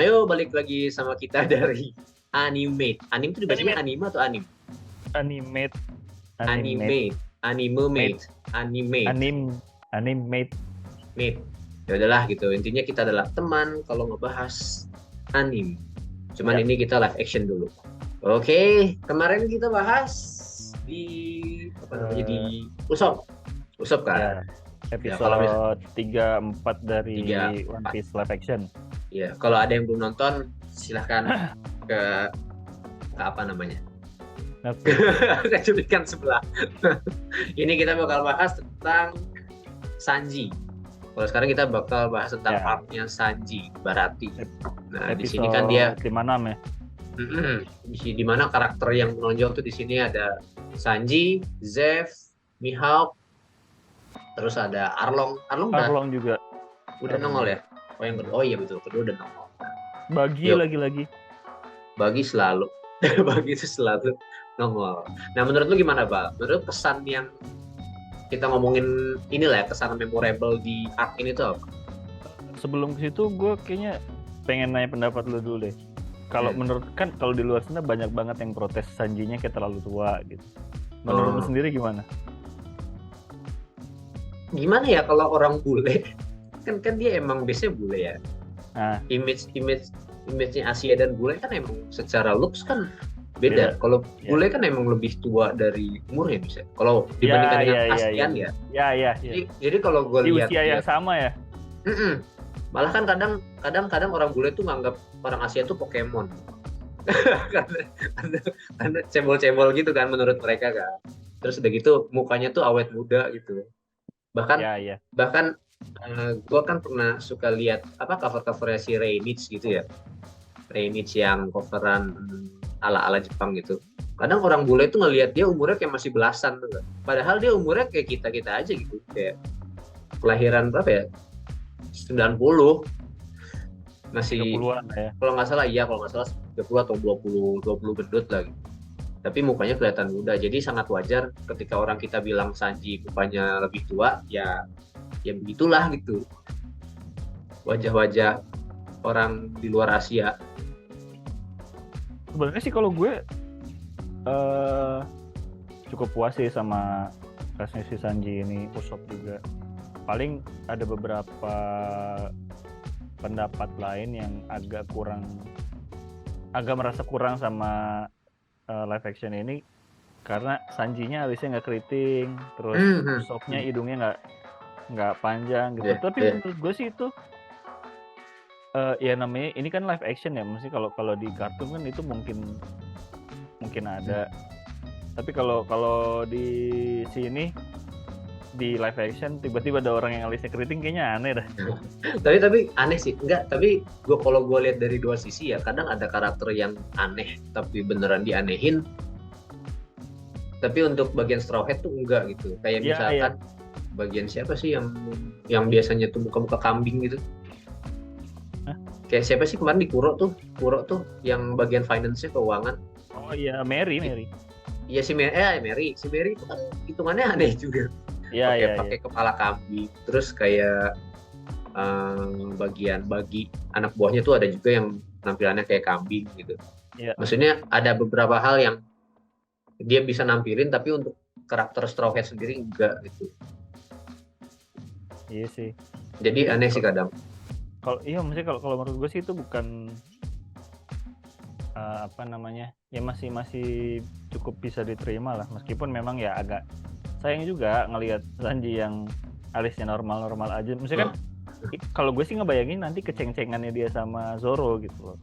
Ayo balik lagi sama kita dari Animate. Anime itu dibacanya Animate, anime atau anim? animate, animate, Animate, anime mate, mate, animate, animate. mate. Ya udahlah gitu. Intinya kita adalah teman kalau ngebahas anime. Cuman Ya, ini kita live action dulu. Oke, kemarin kita bahas di apa namanya di eh, Usop. Usop kan? ya, Ya kalau misal episode 3-4 dari tiga, One empat. Piece live action. Ya kalau ada yang belum nonton, silahkan ke ke apa namanya? Netflix. Keculikan sebelah. Ini kita bakal bahas tentang Sanji. Kalau sekarang kita bakal bahas tentang Ya, arc-nya Sanji Barati. Nah, di sini kan dia episode 56 ya. di mana karakter yang menonjol tuh di sini ada Sanji, Zeff, Mihawk, terus ada Arlong. Arlong Arlong juga. udah Arlong nongol juga. ya. Oh iya betul, kedua udah nongol. Bagi Yuk, lagi-lagi. bagi selalu. Bagi itu selalu nongol. Nah, menurut lu gimana, Bal? Menurut kesan yang kita ngomongin inilah ya, kesan memorable di arc ini tuh apa? Sebelum ke situ gue kayaknya pengen nanya pendapat lu dulu deh. Kalau menurut kan kalau di luar sana banyak banget yang protes Sanjinya kayak terlalu tua gitu. Menurut lu Oh, sendiri gimana? gimana ya kalau orang bule? Kan dia emang biasanya bule ya. Nah, Image-nya Asia dan bule kan emang secara looks kan beda. beda. Kalau Ya. bule kan emang lebih tua dari umurnya bisa. Kalau Ya, dibandingkan dengan ya. ASEAN ya. Ya. Jadi kalau gue Di lihat usia dia, yang sama ya. malah kan kadang orang bule tuh nganggap orang Asia tuh Pokemon. karena, karena karena cebol-cebol gitu kan menurut mereka kan. Terus udah gitu mukanya tuh awet muda gitu. Bahkan Ya. bahkan gue kan pernah suka lihat apa cover-covernya si Rainichi gitu ya. Rainichi yang coveran ala-ala Jepang gitu. Kadang orang bule itu ngelihat dia umurnya kayak masih belasan tuh kan. Padahal dia umurnya kayak kita-kita aja gitu. Kayak kelahiran berapa ya? 90 masih 30-an ya. kalau nggak salah 30 atau 20 gendut lah gitu. Tapi mukanya kelihatan muda. Jadi sangat wajar ketika orang kita bilang Sanji mukanya lebih tua, ya ya begitulah gitu. Wajah-wajah orang di luar Asia. Sebenarnya sih kalau gue cukup puas sih sama kasnya si Sanji ini, Usopp juga. Paling ada beberapa pendapat lain yang agak merasa kurang sama live action ini karena Sanjinya alisnya nggak keriting, terus Usoppnya hidungnya nggak panjang gitu. Tapi menurut gue sih itu ya namanya ini kan live action ya, mesti kalau di kartun kan itu mungkin ada. Tapi kalau di sini di live action tiba-tiba ada orang yang alisnya keriting, kayaknya aneh dah. tapi aneh sih enggak, tapi kalau gue lihat dari dua sisi ya, kadang ada karakter yang aneh tapi beneran dianehin, tapi untuk bagian Straw Hat tuh enggak gitu. Kayak misalkan bagian siapa sih yang biasanya tuh muka-muka kambing gitu. Kayak siapa sih kemarin di Kuro tuh yang bagian finance-nya, keuangan. Oh iya, Mary. Iya si Mary itu kan hitungannya aneh juga. Iya. Pakai kepala kambing, terus kayak bagian bagi anak buahnya tuh ada juga yang tampilannya kayak kambing gitu. Iya. Maksudnya ada beberapa hal yang dia bisa nampilin, tapi untuk karakter Straw Hat sendiri enggak gitu. Iya sih. Jadi aneh sih kadang. Maksudnya kalau menurut gue sih itu bukan apa namanya, ya masih cukup bisa diterima lah, meskipun memang ya agak sayang juga ngelihat Sanji yang alisnya normal aja. Maksudnya kan kalau gue sih ngebayangin nanti keceng-cengannya dia sama Zoro gitu loh.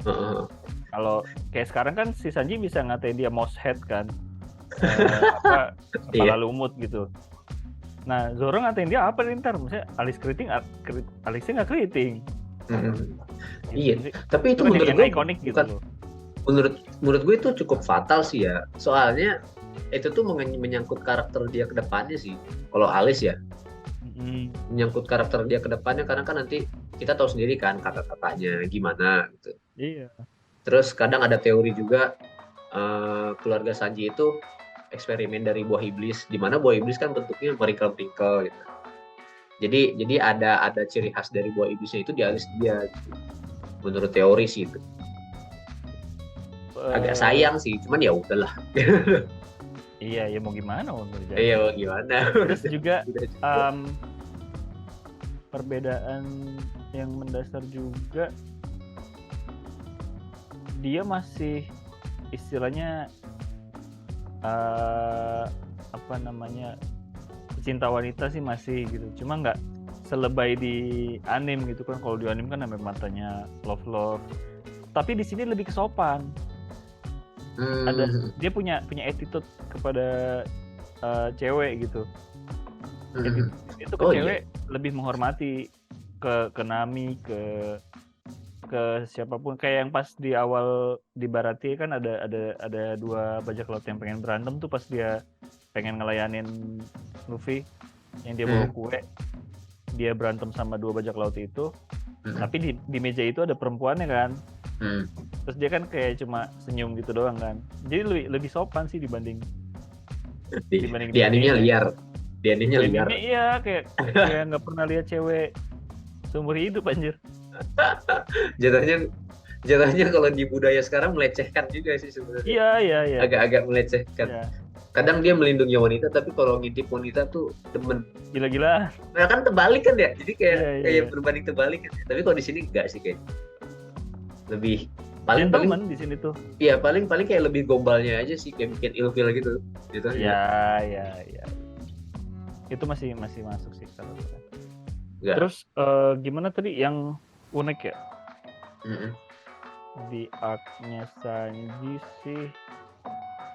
Kalau kayak sekarang kan si Sanji bisa ngatain dia mouse head kan, kepala lumut gitu. Nah Zoro ngatain dia apa nih ntar, maksudnya alis keriting, alisnya nggak keriting. Gitu. Iya, tapi itu menurut gue ikonik gitu loh. Menurut gue itu cukup fatal sih ya. Soalnya itu tuh menyangkut karakter dia ke depannya sih. Kalau alis ya, menyangkut karakter dia ke depannya, karena kan nanti kita tahu sendiri kan kata-katanya gimana gitu. Iya. Terus kadang ada teori juga keluarga Sanji itu eksperimen dari buah iblis, di mana buah iblis kan bentuknya meringkel-meringkel gitu. Jadi ada ciri khas dari buah iblisnya itu di alis dia gitu. Menurut teori sih itu. Agak sayang sih, cuman ya udahlah. Iya, ya mau gimana mau berjalan. Iya, mau gimana. Terus juga perbedaan yang mendasar juga, dia masih istilahnya apa namanya, cinta wanita sih masih gitu, cuma nggak selebay di anim gitu kan. Kalau di anim kan sampai matanya love, tapi di sini lebih kesopan. Ada dia punya attitude kepada cewek gitu. Itu ke cewek lebih menghormati ke Nami, ke siapapun. Kayak yang pas di awal di Baratie kan ada dua bajak laut yang pengen berantem tuh, pas dia pengen ngelayanin Luffy yang dia bawa kue, dia berantem sama dua bajak laut itu. Tapi di meja itu ada perempuannya kan. Terus dia kan kayak cuma senyum gitu doang kan. Jadi lebih sopan sih dibanding di animenya liar. Di animenya liar. Iya, kayak nggak pernah lihat cewek seumur hidup anjir. Jatuhnya kalau di budaya sekarang melecehkan juga sih sebenarnya. Iya. Agak-agak melecehkan. Iya. Kadang dia melindungi wanita, tapi kalau ngintip wanita tuh demen. Gila-gila. Nah kan terbalik kan ya. Jadi kayak berbanding terbalik kan. Tapi kalau di sini enggak sih kayak. Lebih paling di sini tuh. Iya, paling kayak lebih gombalnya aja sih, kayak bikin ilfil gitu. Iya. Itu masih masuk sih kalau. Terus gimana tadi yang unik ya? Di arc-nya Sanji sih,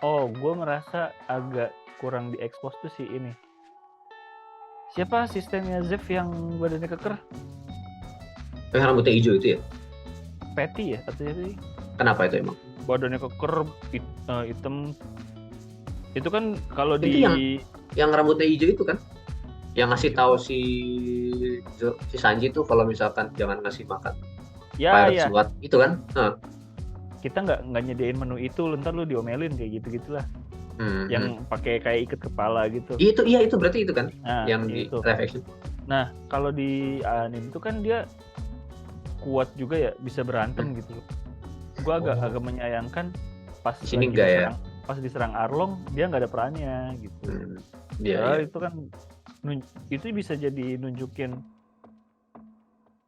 gue merasa agak kurang diekspos tuh si ini. Siapa asistennya Zeff yang badannya keker? Yang rambutnya hijau itu ya? Patty ya katanya sih. Kenapa itu emang? Badannya keker, hitam. Itu kan kalau di yang rambutnya hijau itu kan? Yang ngasih tahu si Sanji tuh kalau misalkan jangan ngasih makan. Iya. Itu kan? Kita nggak nyediain menu itu, ntar lu diomelin kayak gitu-gitulah. Yang pakai kayak ikat kepala gitu. Itu berarti itu kan? Nah, yang di live action. Nah, kalau di anime itu kan dia kuat juga ya, bisa berantem gitu. Gua agak menyayangkan pas sini enggak ya. Pas diserang Arlong dia nggak ada perannya gitu. Iya. Itu kan itu bisa jadi nunjukin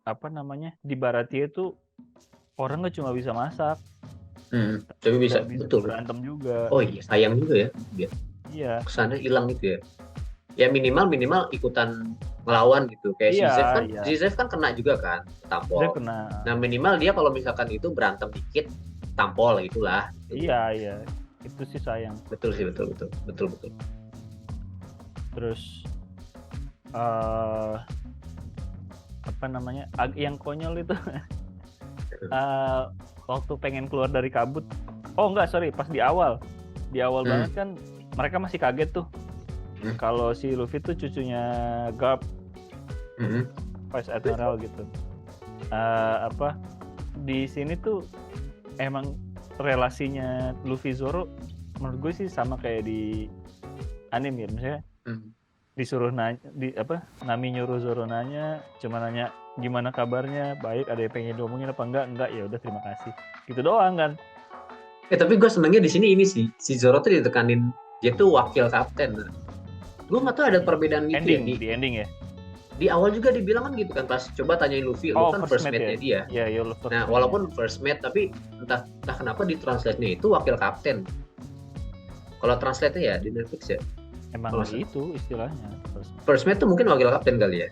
apa namanya, di Baratie itu orang nggak cuma bisa masak, tapi bisa betul berantem juga. Oh iya, sayang juga ya dia. Iya. Kesana hilang gitu ya. Ya minimal ikutan ngelawan gitu. Kayak si Zeff kan kena juga kan, tampol. Nah minimal dia kalau misalkan itu berantem dikit, tampol gitulah. Iya. Itu sih sayang. Betul sih, betul. Terus apa namanya, yang konyol itu waktu pengen keluar dari kabut. Pas di awal banget kan mereka masih kaget tuh kalau si Luffy tuh cucunya Garp, Vice Admiral gitu. Di sini tuh emang relasinya Luffy Zoro menurut gue sih sama kayak di anime ya, misalnya disuruh Nami nyuruh Zoro nanya gimana kabarnya, baik, ada yang pengen diomongin apa enggak, ya udah terima kasih gitu doang kan. Tapi gue senengnya di sini ini sih, si Zoro tuh ditekanin dia tuh wakil kapten. Gue nggak tahu ada perbedaan gitu di ending ya. Di awal juga dibilang kan gitu kan, pas coba tanyain Luffy, lu kan first mate-nya dia. Iya, nah walaupun first mate, tapi entah kenapa di translate-nya itu wakil kapten. Kalau translate-nya ya di Netflix ya. Emang itu istilahnya. First mate tuh mungkin wakil kapten kali ya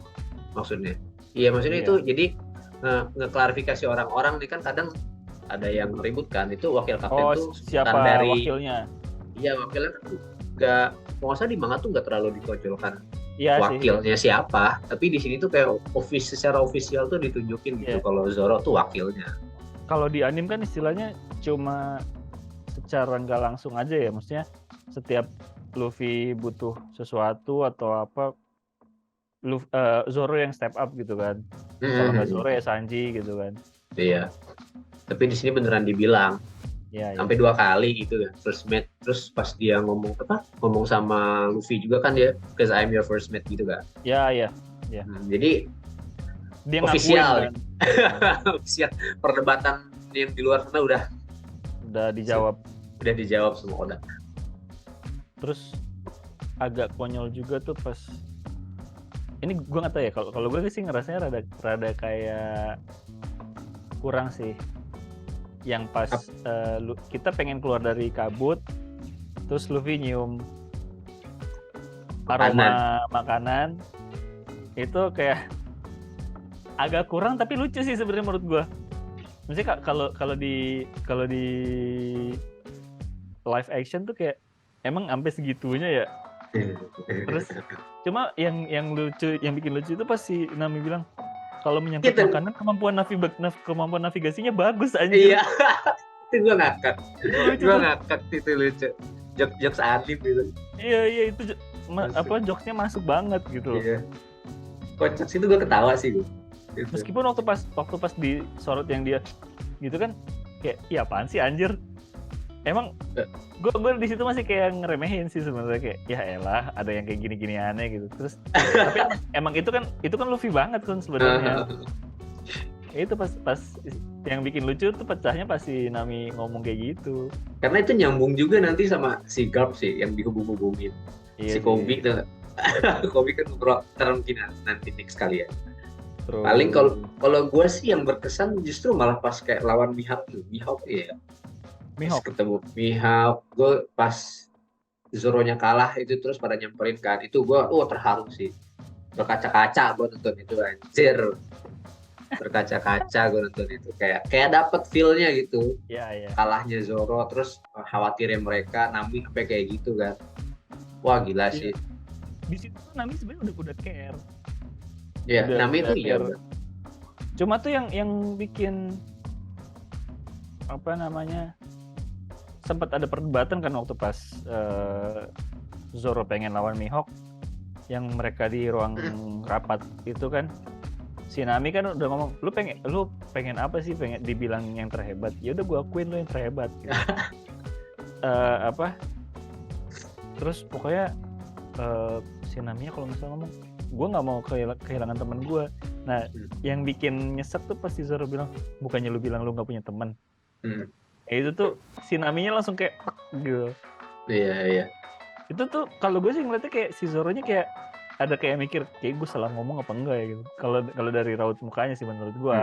maksudnya. Iya maksudnya itu jadi ngeklarifikasi orang-orang nih kan, kadang ada yang ribut kan, itu wakil kapten tuh siapa dari wakilnya. Iya, wakilnya kan nggak, mau di manga tuh nggak terlalu ditonjolkan wakilnya sih. Siapa, tapi di sini tuh kayak secara official tuh ditunjukin gitu kalau Zoro tuh wakilnya. Kalau di anime kan istilahnya cuma secara nggak langsung aja ya, maksudnya setiap Luffy butuh sesuatu atau apa, Zoro yang step up gitu kan. Kalau nggak Zoro ya Sanji gitu kan. Iya. Tapi di sini beneran dibilang. Sampai 2 kali gitu kan, first mate. Terus pas dia ngomong sama Luffy juga kan dia, because I'm your first mate gitu kan. Iya. Ya. Jadi dia official ngakuin kan. official perdebatan yang di luar sana udah dijawab. Udah dijawab semua Oda. Terus agak konyol juga tuh pas ini gue nggak tahu ya, kalau gue sih ngerasanya rada kayak kurang sih yang pas kita pengen keluar dari kabut terus Luffy nyium aroma makanan itu kayak agak kurang tapi lucu sih sebenarnya menurut gue. Maksudnya kalau di live action tuh kayak emang sampai segitunya ya. Terus cuma yang lucu, yang bikin lucu itu pas si Nami bilang kalau menyangkut makanan kemampuan navigasinya bagus anjir. Iya. Itu gue ngakak itu lucu. Jokes anime gitu. Iya itu jokesnya masuk banget gitu. Iya. Kocak sih itu gue ketawa sih gue. Meskipun waktu pas disorot yang dia gitu kan kayak iya apaan sih anjir. Emang gue di situ masih kayak ngeremehin sih sebenarnya, kayak ya elah ada yang kayak gini-gini aneh gitu. Terus tapi emang itu kan Luffy banget kan sebenarnya. Itu pas yang bikin lucu tuh pecahnya pas si Nami ngomong kayak gitu. Karena itu nyambung juga nanti sama si Garp sih yang dihubung-hubungin. Iya, si Kobe tuh. Kobe kan ngobrol mungkin nanti next kali ya. Terus. Paling kalau gue sih yang berkesan justru malah pas kayak lawan Mihawk ya. Pas ketemu Mihawk, gue pas Zoro-nya kalah itu terus pada nyamperin kan, itu gue terharu sih. Berkaca-kaca gue nonton itu anjir. Berkaca-kaca gue nonton itu kayak dapet feel-nya gitu. Iya. Kalahnya Zoro terus khawatirnya mereka Nami sampai kayak gitu kan. Wah gila sih. Di situ Nami sebenarnya udah care. Iya, Nami itu iya. Cuma tuh yang bikin apa namanya? Sempat ada perdebatan kan waktu pas Zoro pengen lawan Mihawk yang mereka di ruang rapat itu kan. Si Nami kan udah ngomong, lu pengen apa sih, pengen dibilang yang terhebat? Ya udah gue akuin lu yang terhebat gitu. Terus pokoknya si Naminya kalau misalnya ngomong, gue nggak mau kehilangan teman gue. Nah, yang bikin nyesek tuh pas si Zoro bilang, bukannya lu bilang lu nggak punya teman. Itu tuh si Naminya langsung kayak gitu. Iya. Itu tuh kalau gue sih ngeliatnya kayak si Zoro-nya kayak ada kayak mikir kayak gue salah ngomong apa enggak ya gitu. Kalau dari raut mukanya sih menurut gue.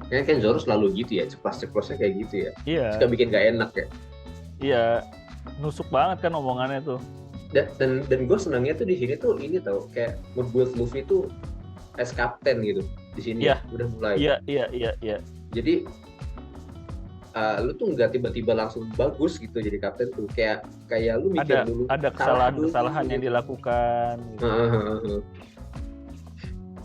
Kayaknya kan Zoro selalu gitu ya, ceplos-ceplosnya kayak gitu ya. Iya. Suka bikin gak enak ya. Iya, nusuk banget kan omongannya tuh. Dan gue senangnya tuh di sini tuh ini tau kayak ngebuild Luffy tuh as kapten gitu di sini. Iya. Udah mulai. Iya. Jadi lu tuh nggak tiba-tiba langsung bagus gitu jadi kapten tuh, kayak lu mikir dulu ada kesalahan yang dilakukan gitu.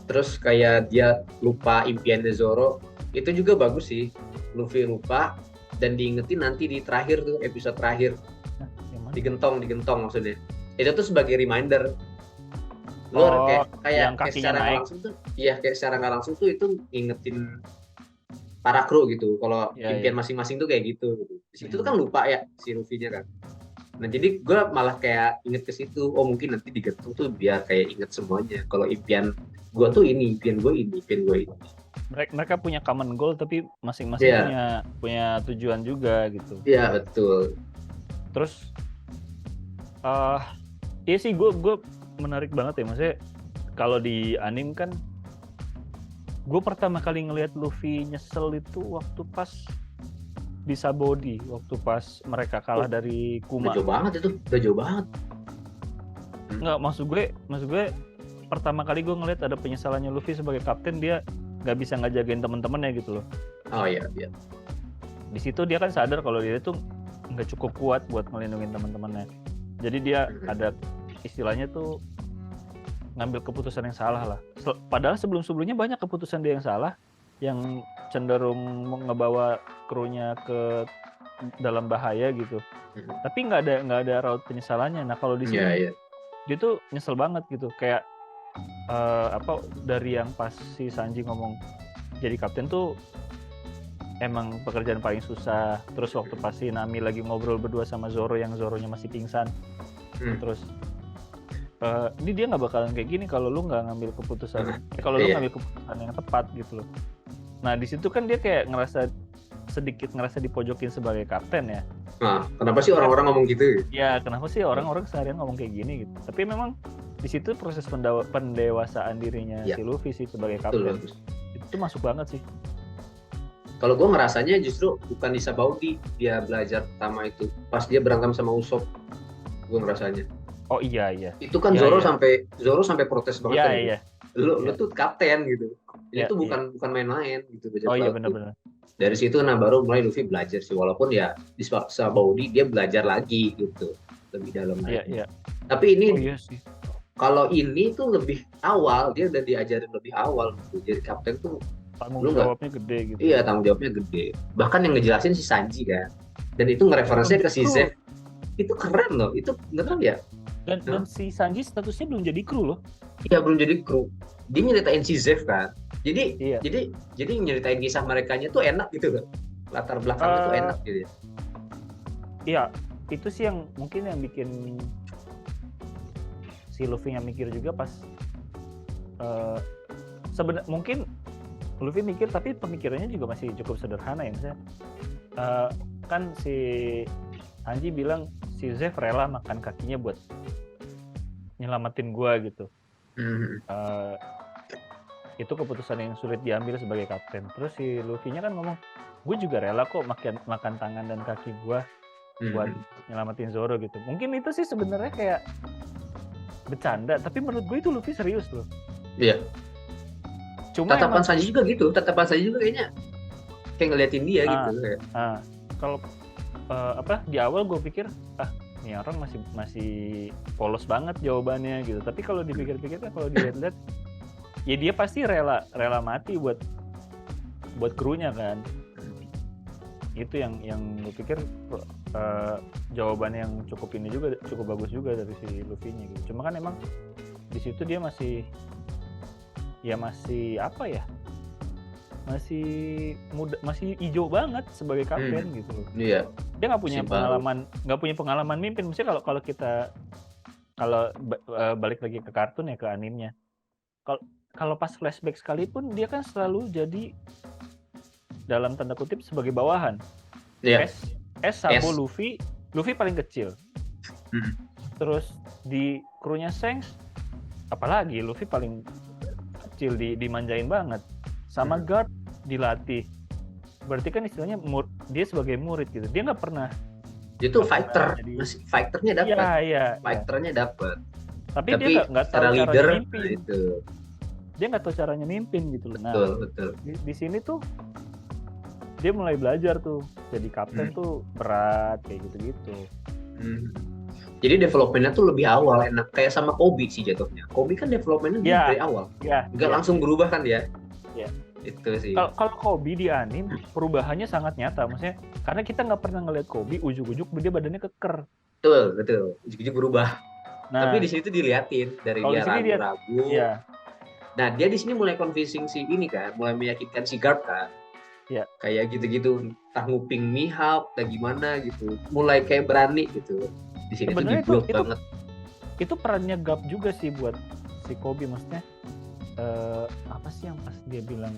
Terus kayak dia lupa impiannya Zoro, itu juga bagus sih. Luffy lupa dan diingetin nanti di terakhir tuh, episode terakhir. Digentong maksudnya. Itu tuh sebagai reminder. Lu kayak secara nggak langsung tuh, iya kayak secara nggak langsung tuh itu ngingetin para kru gitu, kalau impian masing-masing tuh kayak gitu. Di situ tuh kan lupa ya si Luffy-nya kan. Nah jadi gue malah kayak inget ke situ, mungkin nanti digantung tuh biar kayak inget semuanya. Kalau impian gue tuh ini, impian gue ini. Mereka punya common goal tapi masing-masing punya tujuan juga gitu. Iya betul. Terus, iya sih gue menarik banget ya, maksudnya kalau di anime kan. Gue pertama kali ngelihat Luffy nyesel itu waktu pas di Sabodi, waktu pas mereka kalah dari Kuma. Udah jauh banget. Nggak, maksud gue pertama kali gue ngelihat ada penyesalannya Luffy sebagai kapten, dia nggak bisa ngejagain teman-temannya gitu loh. Oh iya. Di situ dia kan sadar kalau dia tuh nggak cukup kuat buat ngelindungin teman-temannya. Jadi dia ada istilahnya tuh ngambil keputusan yang salah lah. Padahal sebelum-sebelumnya banyak keputusan dia yang salah, yang cenderung ngebawa krunya ke dalam bahaya gitu. Tapi nggak ada raut penyesalannya. Nah kalau di sini dia tuh nyesel banget gitu. Kayak dari yang pas si Sanji ngomong jadi kapten tuh emang pekerjaan paling susah. Terus waktu pas si Nami lagi ngobrol berdua sama Zoro yang Zoronya masih pingsan. Terus ini dia nggak bakalan kayak gini kalau lu nggak ngambil keputusan, kalau lu ngambil keputusan yang tepat gitu loh. Nah di situ kan dia kayak sedikit ngerasa dipojokin sebagai kapten ya. Nah, kenapa sih orang-orang ngomong gitu? Ya kenapa sih orang-orang seharian ngomong kayak gini gitu. Tapi memang di situ proses pendewasaan dirinya si Luffy sih sebagai kapten. Itu masuk banget sih. Kalau gue ngerasanya justru bukan di Sabaudi dia belajar pertama itu, pas dia berantem sama Usopp, gue ngerasanya. Oh iya. Itu kan Zoro sampai protes banget. Iya. Lu tuh kapten gitu. Ini tuh bukan main-main gitu. Oh iya benar-benar. Dari situ baru mulai Luffy belajar sih, walaupun ya di Sabaudi dia belajar lagi gitu lebih dalam lagi. Iya. Tapi ini sih. Kalau ini tuh lebih awal, dia udah diajarin lebih awal gitu. Jadi kapten tuh tanggung jawabnya gede gitu. Iya, tanggung jawabnya gede. Bahkan yang ngejelasin si Sanji kan. Dan itu ngereferensinya ke si Zeff. Itu keren loh. Itu nggak tahu ya. Dan si Sanji statusnya belum jadi kru loh. Iya, belum jadi kru. Dia nyeritain si Zeff kan. Jadi nyeritain kisah merekanya tuh enak gitu loh. Latar belakangnya tuh enak gitu ya. Iya, itu sih yang mungkin yang bikin si Luffy yang mikir juga pas sebenarnya mungkin Luffy mikir tapi pemikirannya juga masih cukup sederhana ya, misalnya kan si Sanji bilang si Zeff rela makan kakinya buat nyelamatin gua gitu. Itu keputusan yang sulit diambil sebagai kapten. Terus si Luffy-nya kan ngomong, gue juga rela kok makan tangan dan kaki gua buat nyelamatin Zoro gitu. Mungkin itu sih sebenarnya kayak bercanda, tapi menurut gue itu Luffy serius loh. Iya. Cuma tatapan Sanji juga gitu, kayaknya kayak ngeliatin dia gitu. Kalau di awal gue pikir ini orang masih polos banget jawabannya gitu. Tapi kalau dipikir-pikir kan, kalau dilihat-lihat, ya dia pasti rela mati buat krunya kan. Itu yang gue pikir jawaban yang cukup bagus juga dari si Luffy-nya gitu. Cuma kan emang di situ dia masih muda, masih hijau banget sebagai kapten gitu. Iya. Dia nggak punya pengalaman mimpin. Maksudnya kalau kita balik lagi ke kartun ya, ke animenya. Kalau pas flashback sekalipun dia kan selalu jadi dalam tanda kutip sebagai bawahan. Iya. Sabo Luffy paling kecil. Terus di krunya Shanks apalagi Luffy paling kecil, dimanjain banget. Sama Guard dilatih. Berarti kan istilahnya dia sebagai murid gitu. Dia nggak pernah. Dia tuh fighternya dapat. Iya. Fighternya dapat. Tapi dia nggak tahu leader, caranya mimpin. Itu. Dia nggak tahu caranya mimpin gitu loh. Nah, betul. Di sini tuh dia mulai belajar tuh. Jadi kapten tuh berat kayak gitu-gitu. Jadi developmentnya tuh lebih awal, enak kayak sama Kobe sih jatuhnya. Kobe kan developmentnya dari awal. Nggak langsung berubah kan dia. Iya. Itu sih. Kalau Kobe di anime perubahannya sangat nyata, maksudnya karena kita nggak pernah ngeliat Kobe ujuk-ujuk dia badannya keker. Betul. Ujuk-ujuk berubah. Nah, tapi di sini tuh diliatin dari dia ragu-ragu. Iya. Nah dia di sini mulai convincing si ini kan, mulai meyakinkan si Guard kan. Iya. Kayak gitu-gitu, entah nguping Mihawk, entah gimana gitu. Mulai kayak berani gitu. Di sini tuh dibuat banget. Itu perannya Guard juga sih buat si Kobe, maksudnya apa sih yang pas dia bilang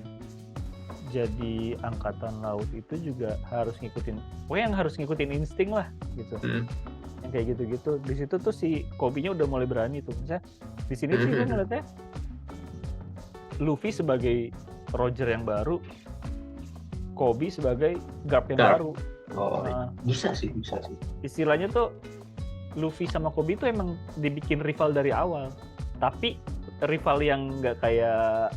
jadi angkatan laut itu juga harus ngikutin insting lah gitu. Yang kayak gitu-gitu. Di situ tuh si Kobe-nya udah mulai berani tuh. Misalnya di sini sih gue ngeliatnya Luffy sebagai Roger yang baru, Kobe sebagai Garp yang baru. Bisa sih. Istilahnya tuh Luffy sama Kobe tuh emang dibikin rival dari awal. Tapi rival yang nggak kayak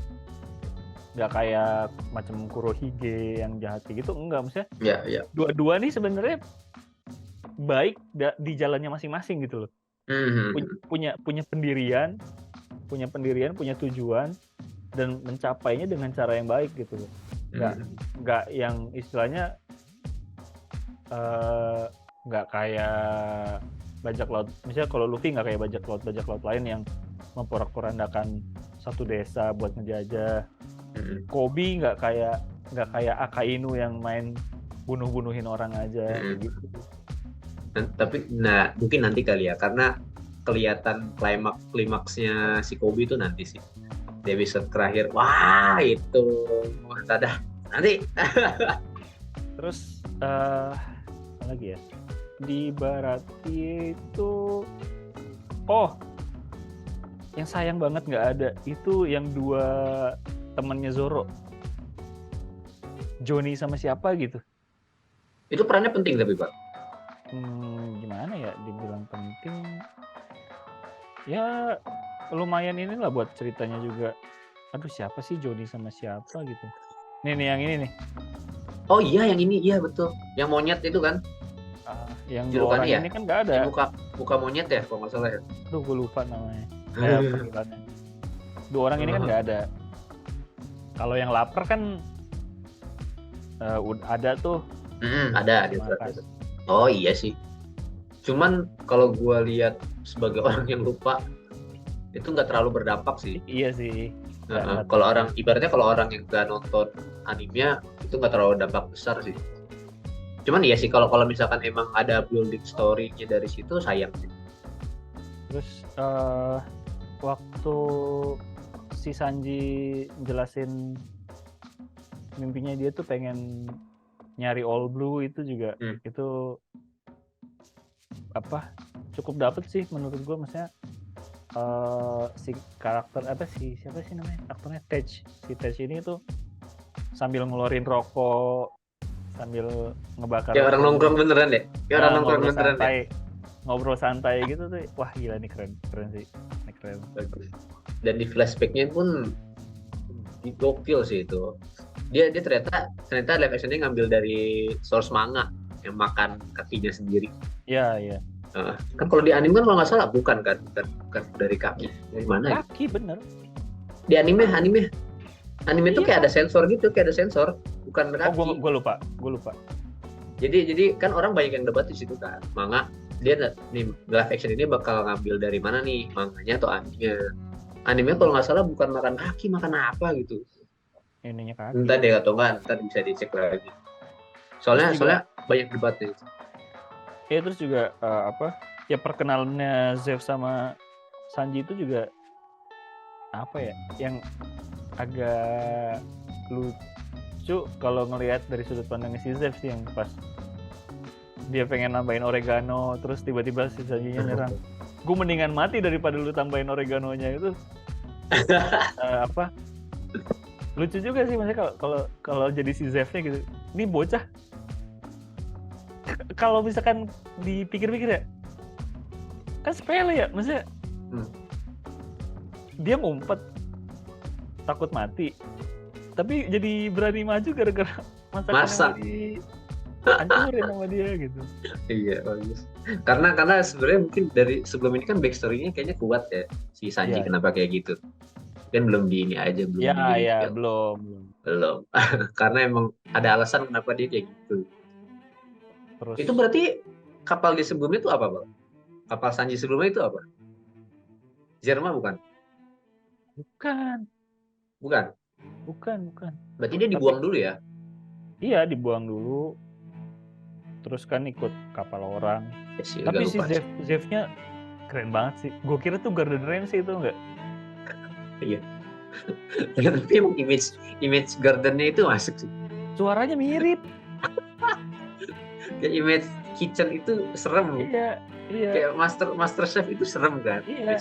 macam Kurohige yang jahat gitu, enggak, maksudnya. Iya. Dua-dua nih sebenarnya baik di jalannya masing-masing gitu loh. Punya pendirian, punya tujuan dan mencapainya dengan cara yang baik gitu loh. Nggak yang istilahnya nggak kayak bajak laut. Misalnya kalau Luffy nggak kayak bajak laut lain yang memporak-porandakan satu desa buat ngejajah. Kobe nggak kayak Akainu yang main bunuh-bunuhin orang aja gitu. Tapi mungkin nanti kali ya, karena kelihatan klimaksnya si Kobe itu nanti sih di episode terakhir. Wah itu dah nanti. Terus apa lagi ya? Di Baratie itu yang sayang banget nggak ada itu yang dua temannya Zoro, Johnny sama siapa gitu. Itu perannya penting tapi Pak. Gimana ya dibilang penting? Ya lumayan inilah buat ceritanya juga. Aduh siapa sih Johnny sama siapa gitu. Nih yang ini nih. Oh iya yang ini iya betul. Yang monyet itu kan. Yang dua orang ya? ini kan nggak ada. Yang muka monyet ya kalau nggak salah ya. Aduh gue lupa namanya. Panggilannya. Dua orang ini kan nggak ada. Kalau yang lapar kan ada tuh. Ada gitu. Oh iya sih. Cuman kalau gue lihat sebagai orang yang lupa itu nggak terlalu berdampak sih. Iya sih. Kalau orang ibaratnya kalau orang yang nggak nonton animenya itu nggak terlalu dampak besar sih. Cuman iya sih kalau misalkan emang ada building story-nya dari situ sayang sih. Terus waktu si Sanji jelasin mimpinya dia tuh pengen nyari All Blue itu juga itu cukup dapet sih menurut gue, maksudnya si karakter siapa sih namanya aktornya si Tej ini tuh sambil ngeluarin rokok sambil ngebakar kayak orang nongkrong beneran deh, kayak orang nongkrong beneran deh, ngobrol santai gitu tuh. Wah gila nih, keren sih, ini keren. Bagus. Dan di flashbacknya pun gokil sih itu. Dia ternyata live actionnya ngambil dari source manga yang makan kakinya sendiri. Iya. Kan kalau di anime kan kalau nggak salah bukan dari kaki. Dari mana? Kaki bener. Di anime tuh kayak ada sensor gitu, bukan kaki. Gue lupa. Jadi kan orang banyak yang debat di situ kan. Manga dia nih live action ini bakal ngambil dari mana nih, manganya atau animenya? Anime kalau nggak salah bukan makan kaki, makan apa gitu. Ininya kaki. Entah deh atau enggak, ntar bisa dicek lagi. Soalnya banyak debatnya. Ya terus juga perkenalannya Zeff sama Sanji itu juga yang agak lucu kalau ngelihat dari sudut pandangnya si Zeff sih, yang pas dia pengen nambahin oregano terus tiba-tiba si Sanjinya nyerang. Gue mendingan mati daripada lu tambahin oreganonya itu. Lucu juga sih, maksudnya kalau jadi si Zeff-nya gitu. Ini bocah kalau misalkan dipikir-pikir ya kan sepele ya, maksudnya dia ngumpet takut mati tapi jadi berani maju gara-gara masakan hancurin sama dia gitu. Iya bagus. Karena sebenarnya mungkin dari sebelum ini kan backstory-nya kayaknya kuat ya si Sanji. Kenapa kayak gitu kan belum di ini aja belum. Karena emang ada alasan kenapa dia kayak gitu. Terus itu berarti kapal di sebelumnya itu apa Bang? Kapal Sanji sebelumnya itu apa? Zerma bukan? Bukan. Berarti dia dibuang dulu ya? Iya dibuang dulu. Terus kan ikut kapal orang. Tapi si Zeff-nya keren banget sih. Gue kira tuh Garden Ramsay itu enggak? Iya. Tapi emang image gardennya itu masuk sih. Suaranya mirip. Kayak image kitchen itu serem. Iya. Kayak Master Chef itu serem kan. Iya.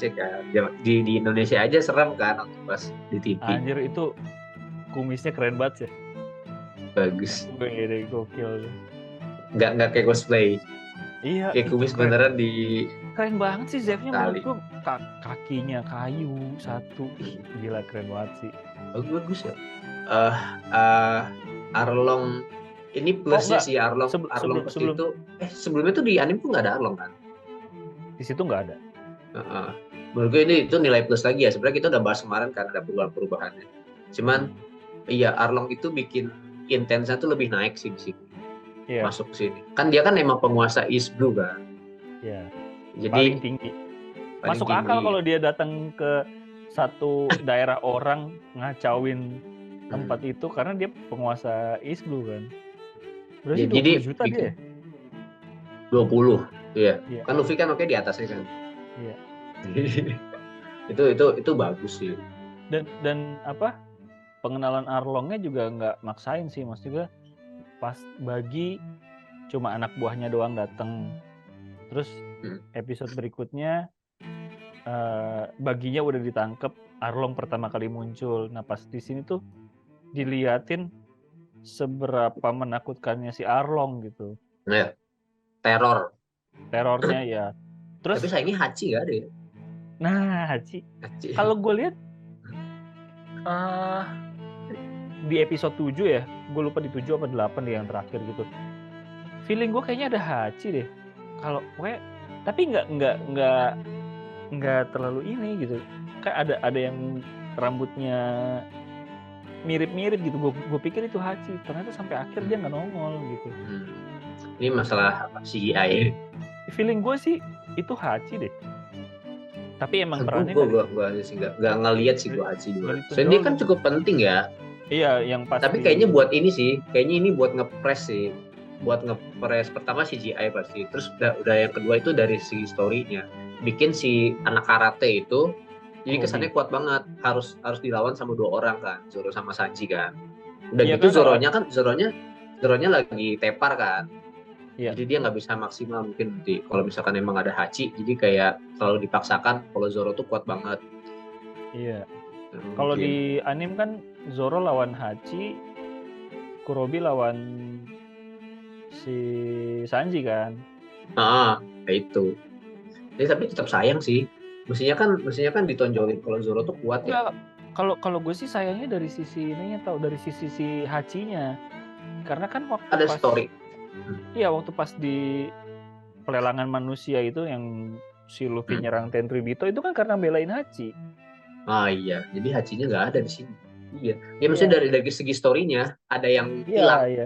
Di Indonesia aja serem kan pas di TV. Anjir itu kumisnya keren banget ya. Bagus. Gokil. Nggak kayak cosplay. Iya. Kayak kumis beneran di. Keren banget sih Zeff-nya menurutku. Kakinya kayu satu. Gila keren banget sih. Bagus ya. Arlong ini plusnya sih Arlong plus itu sebelumnya tuh di anime tuh nggak ada Arlong kan? Di situ nggak ada. Menurut gue itu nilai plus lagi ya. Sebenarnya kita udah bahas kemarin kan ada perubahannya. Cuman iya Arlong itu bikin intensnya tuh lebih naik sih di sini. Yeah. Masuk ke sini. Kan dia kan emang penguasa East Blue kan. Iya. Yeah. Jadi paling tinggi. Masuk akal kalau dia datang ke satu daerah orang ngacauin tempat itu karena dia penguasa East Blue kan. Berarti 20 juta dia. 20. Iya. Kan Luffy kan di atasnya kan. Iya. Itu bagus sih. Dan apa, pengenalan Arlongnya juga nggak maksain sih, maksudnya pas Bagi cuma anak buahnya doang datang, terus episode berikutnya Baginya udah ditangkep, Arlong pertama kali muncul. Nah pas di sini tuh diliatin seberapa menakutkannya si Arlong gitu. Ya, terornya ya. Terus tapi sayangnya Hachi nggak ada ya. Nah Hachi. Kalau gue lihat di episode 7 ya, gue lupa di 7 apa 8 deh yang terakhir gitu. Feeling gue kayaknya ada Hachi deh. Kalau pokoknya tapi nggak terlalu ini gitu. Kayak ada yang rambutnya mirip-mirip gitu. Gue pikir itu Hachi, ternyata sampai akhir dia nggak nongol gitu. Ini masalah CGI. Feeling gue sih itu Hachi deh. Tapi emang perannya gue sih nggak ngelihat sih gue Hachi juga. Soalnya dia kan cukup penting ya. Iya, yang pasti. Tapi kayaknya buat ini sih, kayaknya ini buat ngepres sih. Buat ngepres pertama CGI pasti. Terus udah yang kedua itu dari segi story-nya. Bikin si anak karate itu jadi kesannya kuat banget. Harus dilawan sama 2 orang kan, Zoro sama Sanji kan. Udah ya, gitu kan Zoronya lagi tepar kan. Iya. Jadi dia nggak bisa maksimal mungkin nanti kalau misalkan emang ada Hachi, jadi kayak selalu dipaksakan kalau Zoro tuh kuat banget. Iya. Kalau di anime kan Zoro lawan Hachi, Kurobi lawan si Sanji kan. Kayak itu. Jadi tapi tetap sayang sih. Mestinya kan ditonjolin kalau Zoro tuh kuat ya. Kalau gue sih sayangnya dari sisi ininya, dari sisi si Hachinya. Karena kan waktu ada story. Iya, waktu pas di pelelangan manusia itu yang si Luffy nyerang Tenryubito itu kan karena belain Hachi. Iya, jadi Hachinya nggak ada di sini. Iya, ya maksudnya dari segi story-nya ada yang hilang. Iya.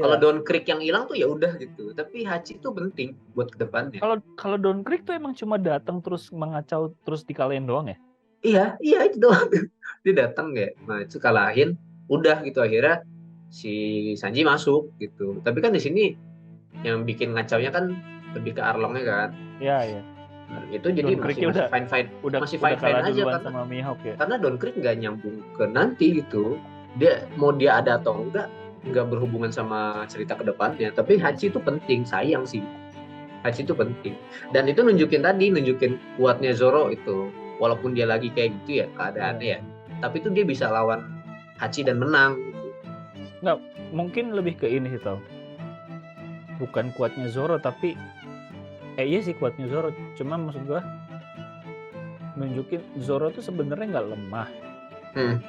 Kalau Don Krieg yang hilang tuh ya udah gitu. Tapi Hachi tuh penting buat kedepannya. Kalau Don Krieg tuh emang cuma datang terus mengacau terus dikalahin doang ya? Iya itu doang. Dia datang ya, nah itu kalahin, udah gitu akhirnya si Sanji masuk gitu. Tapi kan di sini yang bikin ngacaunya kan lebih ke Arlongnya kan. Iya. Nah, itu jadi masih fine aja kan sama Mihawk ya. Karena Don Krieg nggak nyambung ke nanti gitu. Dia ada atau nggak berhubungan sama cerita ke depannya. Tapi Hachi itu penting, sayang sih. Hachi itu penting. Dan itu nunjukin kuatnya Zoro itu. Walaupun dia lagi kayak gitu ya keadaannya ya. Tapi itu dia bisa lawan Hachi dan menang gitu. Nggak, mungkin lebih ke ini sih tau. Bukan kuatnya Zoro tapi iya sih kuatnya Zoro. Cuma maksud gua nunjukin Zoro tuh sebenarnya nggak lemah.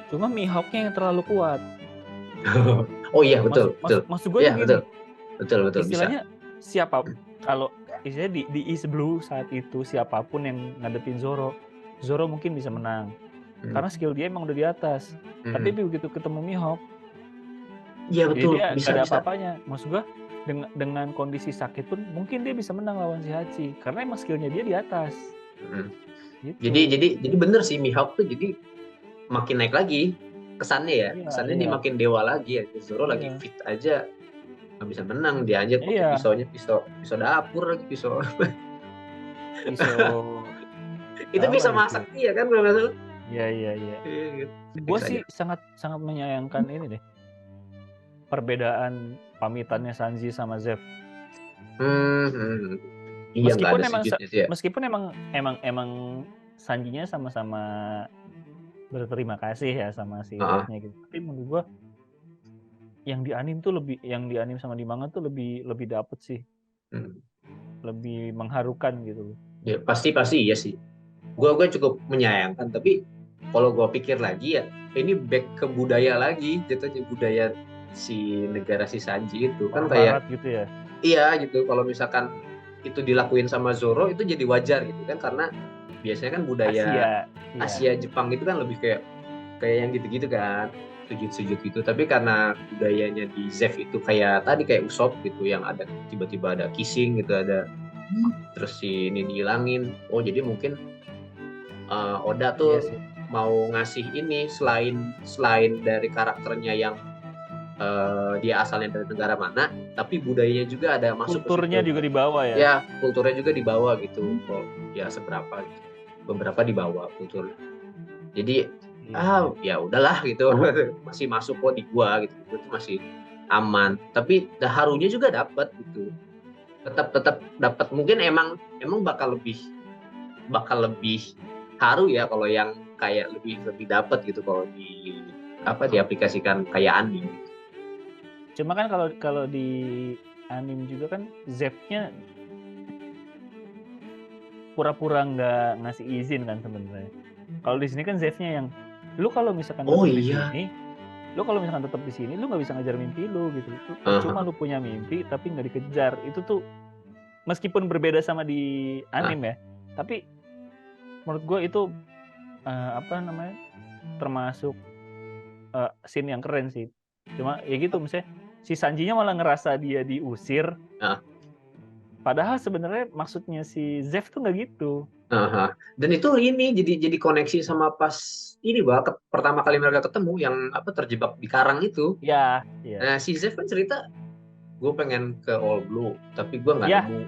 Cuma Mihawknya yang terlalu kuat. Oh iya betul. Maksud gue ya, betul. Istilahnya bisa. Siapa kalau istilahnya di East Blue saat itu siapapun yang ngadepin Zoro mungkin bisa menang. Karena skill dia emang udah di atas. Tapi begitu ketemu Mihawk, iya betul. Dia bisa, ada apa-apanya. Maksud gue dengan kondisi sakit pun mungkin dia bisa menang lawan si Hachi karena emang skillnya dia di atas. Gitu. Jadi bener sih Mihawk tuh jadi makin naik lagi kesannya ya. Kesannya dia makin dewa lagi ya. Zoro lagi fit aja nggak bisa menang, dia aja pisaunya pisau dapur lagi pisau. Itu bisa masak gitu. Iya kan kalau nggak salah. Iya. Gue sih sangat menyayangkan ini deh. Perbedaan pamitannya Sanji sama Zeff. Iya, meskipun emang Sanjinya sama-sama berterima kasih ya sama si Zeffnya gitu. Tapi menurut gue yang di anime sama di manga tuh lebih dapet sih. Lebih mengharukan gitu. Ya pasti iya sih. Gue cukup menyayangkan, tapi kalau gue pikir lagi ya ini back ke budaya lagi, jatuhnya budaya si negara si Sanji itu kan kayak gitu ya. Iya gitu. Kalau misalkan itu dilakuin sama Zoro itu jadi wajar gitu kan, karena biasanya kan budaya Asia Jepang itu kan lebih kayak yang gitu-gitu kan, sujud gitu. Tapi karena budayanya di Zeff itu kayak Usopp gitu, yang ada tiba-tiba ada kissing gitu, ada terus si ini dihilangin. Oh jadi mungkin Oda tuh mau ngasih ini selain dari karakternya yang dia asalnya dari negara mana, tapi budayanya juga ada masuk. Kulturnya juga dibawa ya. Ya, kulturnya juga dibawa gitu. Kok ya seberapa gitu. beberapa di bawah betul. Jadi ya udahlah gitu, masih masuk kok di gua gitu, itu masih aman. Tapi harunya juga dapat gitu, tetap dapat. Mungkin emang bakal lebih haru ya kalau yang kayak lebih dapat gitu kalau diaplikasikan kayak anime. Cuma kan kalau di anime juga kan Zeff-nya pura-pura nggak ngasih izin kan sebenarnya. Kalau di sini kan Zeff-nya yang lu kalau misalkan tetap di sini, lu nggak bisa ngejar mimpi lu gitu. Cuma lu punya mimpi tapi nggak dikejar. Itu tuh meskipun berbeda sama di anime ya, tapi menurut gue itu termasuk scene yang keren sih. Cuma ya gitu, misalnya si Sanji-nya malah ngerasa dia diusir. Padahal sebenarnya maksudnya si Zeff tuh nggak gitu. Dan itu ini jadi koneksi sama pas ini pertama kali mereka ketemu yang terjebak di karang itu. Iya. Nah si Zeff kan cerita, gue pengen ke All Blue tapi gue nggak nemu.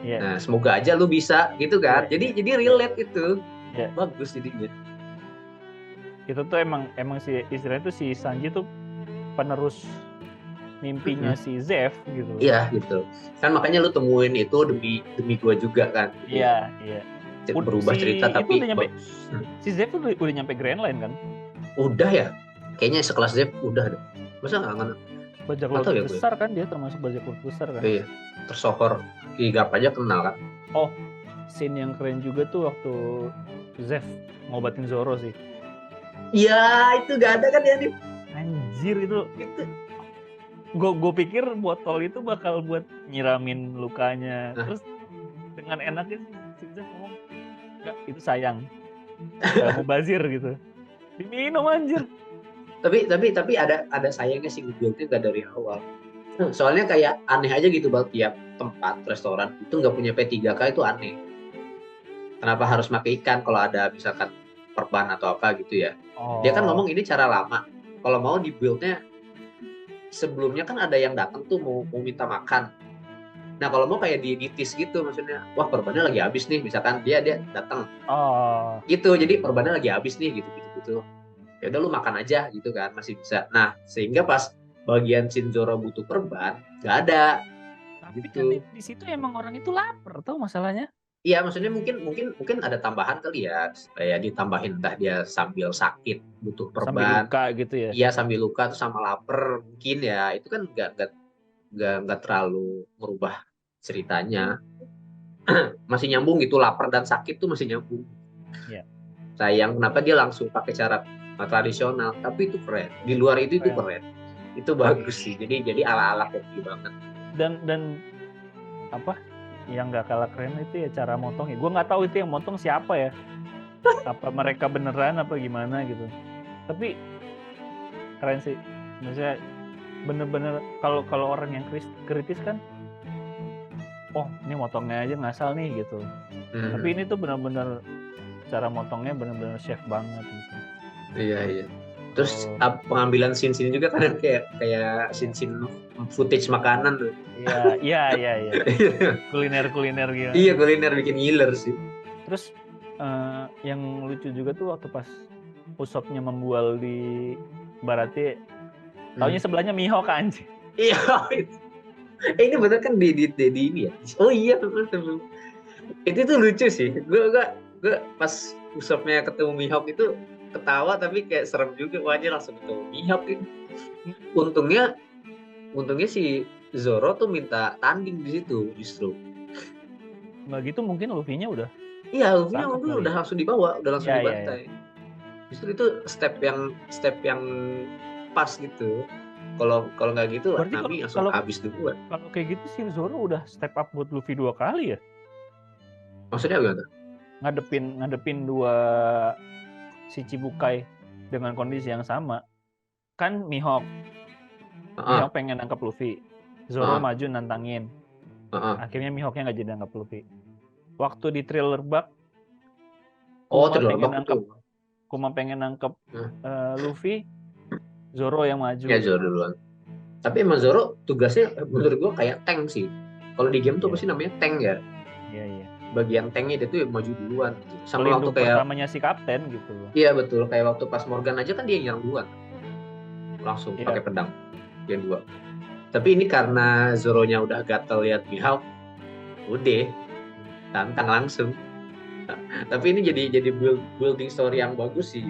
Nah semoga aja lu bisa gitu kan. Jadi relate itu. Bagus jadinya. Itu tuh emang si istilahnya tuh si Sanji tuh penerus mimpinya si Zeff gitu. Iya gitu. Kan makanya lu temuin itu demi gua juga kan. Iya. Berubah cerita tapi si Zeff tuh udah nyampe Grand Line kan? Udah ya. Kayaknya sekelas Zeff udah deh. Masa nggak bajak laut besar kan dia, termasuk bajak laut besar kan? Iya. Tersohor Kigap aja kenal kan. Oh, scene yang keren juga tuh waktu Zeff ngobatin Zoro sih. Iya, itu gak ada kan ya nih. Anjir itu. Gue pikir botol itu bakal buat nyiramin lukanya. Terus dengan enaknya si Zeff ngomong, enggak, itu sayang. Gak mau bazir gitu. Diminum anjir. Tapi ada sayangnya sih, build-nya gak dari awal. Soalnya kayak aneh aja gitu, tiap tempat restoran itu nggak punya P3K, itu aneh. Kenapa harus pakai ikan kalau ada misalkan perban atau apa gitu ya? Dia kan ngomong ini cara lama. Kalau mau di build-nya sebelumnya kan ada yang datang tuh mau minta makan. Nah kalau mau kayak ditis gitu, maksudnya wah perbannya lagi habis nih, misalkan dia datang. Gitu, jadi perbannya lagi habis nih gitu. Ya udah lu makan aja gitu kan, masih bisa. Nah sehingga pas bagian Shinzoro butuh perban nggak ada. Tapi gitu. Kan di situ emang orang itu lapar tau masalahnya. Iya, maksudnya mungkin ada tambahan kali ya, kayak ditambahin entah dia sambil sakit butuh perban, sambil luka gitu ya. Iya, sambil luka tuh sama lapar mungkin ya. Itu kan nggak terlalu merubah ceritanya. Masih nyambung gitu, lapar dan sakit tuh masih nyambung. Iya. Sayang kenapa dia langsung pakai cara tradisional, tapi itu keren. Di luar itu keren. Itu bagus sih. Jadi ala-ala kopi banget. Dan apa? Yang nggak kalah keren itu ya cara motongnya. Gue nggak tahu itu yang motong siapa ya. Apa mereka beneran apa gimana gitu. Tapi keren sih. Maksudnya bener-bener kalau orang yang kritis kan, oh ini motongnya aja ngasal nih gitu. Tapi ini tuh bener-bener cara motongnya bener-bener chef banget gitu. Iya. Terus pengambilan scene juga kan kayak scene footage makanan tuh. Iya. kuliner gitu. Iya, kuliner bikin ngiler sih. Terus yang lucu juga tuh waktu pas Usoppnya membual di Baratie, taunya sebelahnya Mihawk anjing. Iya. Ini bener kan di ini ya. Oh iya, betul. Itu tuh lucu sih. Gue pas Usoppnya ketemu Mihawk itu ketawa tapi kayak serem juga, wajah langsung ketemu Mihawk ini. Untungnya si Zoro tuh minta tanding di situ justru. Nggak gitu mungkin Luffy-nya udah. Iya, Luffy-nya udah langsung dibawa, udah langsung dibantai. Ya. Justru itu step yang pas gitu. Kalau nggak gitu, Nami langsung habis duluan. Kalau kayak gitu sih Zoro udah step up buat Luffy 2 kali ya. Maksudnya gimana? Ngadepin 2 si Chibukai dengan kondisi yang sama. Kan Mihawk pengen nangkap Luffy. Zoro maju nantangin. Akhirnya Mihawknya nggak jadi nangkap Luffy. Waktu di Thriller Bark, Kuma pengen nangkep Luffy, Zoro yang maju. Ya Zoro duluan. Tapi emang Zoro tugasnya menurut gue kayak tank sih. Kalau di game tuh pasti namanya tank ya. Iya. bagian tanknya dia tuh maju duluan gitu. Sama waktu Pelindung kayak pertamanya si kapten gitu. iya betul, kayak waktu pas Morgan aja kan dia yang nyerang duluan langsung Iya. pakai pedang yang dua. Tapi ini karena Zoro-nya udah gatel lihat Mihawk, udah tantang langsung. Tapi ini jadi building story yang bagus sih.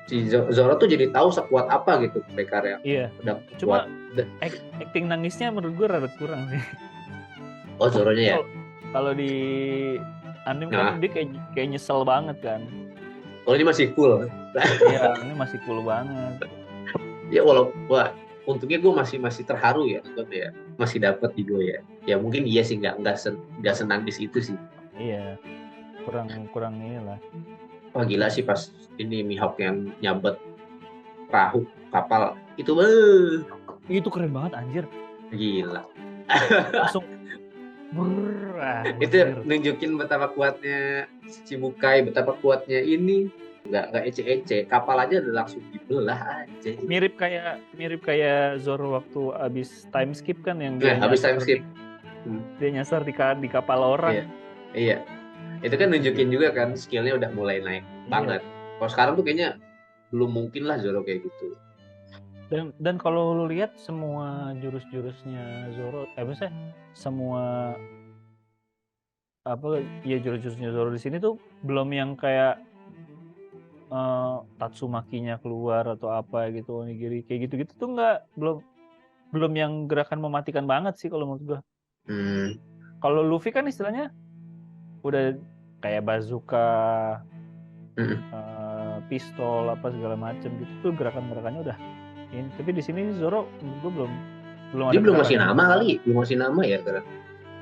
Si Zoro tuh jadi tahu sekuat apa gitu mereka ya. Iya. Udah Cuma kuat. acting nangisnya menurut gue rada kurang sih. Oh Zoro-nya ya. Kalau di anime kan dia kayak nyesel banget kan. Kalau ini masih cool. Iya, ini masih cool banget. Ya untungnya gue masih terharu ya, masih dapat di gue ya. Ya mungkin iya sih nggak senang di situ sih. Iya, kurang inilah. Wah gila sih pas ini Mihawk yang nyabet perahu kapal itu Itu keren banget anjir. Gila. Langsung itu nunjukin betapa kuatnya Chibukai, betapa kuatnya ini. Nggak ece-ece, kapal aja udah langsung dibelah aja. Mirip kayak Zoro waktu abis time skip kan yang dia habis time skip. Dia nyasar di kapal orang. Iya. Itu kan nunjukin juga kan skillnya udah mulai naik banget. Kalau sekarang tuh kayaknya belum mungkin lah Zoro kayak gitu. Dan kalau lu lihat semua jurus-jurusnya Zoro, maksudnya semua jurus-jurusnya Zoro di sini tuh belum yang kayak Tatsumakinya keluar atau apa gitu, onigiri kayak gitu-gitu tuh belum yang gerakan mematikan banget sih kalau menurut gua. Kalau Luffy kan istilahnya udah kayak bazooka, pistol apa segala macam gitu tuh gerakannya udah ini. Tapi di sini Zoro menurut gua belum ada. Dia belum ngasih nama kali, belum ngasih nama ya sekarang.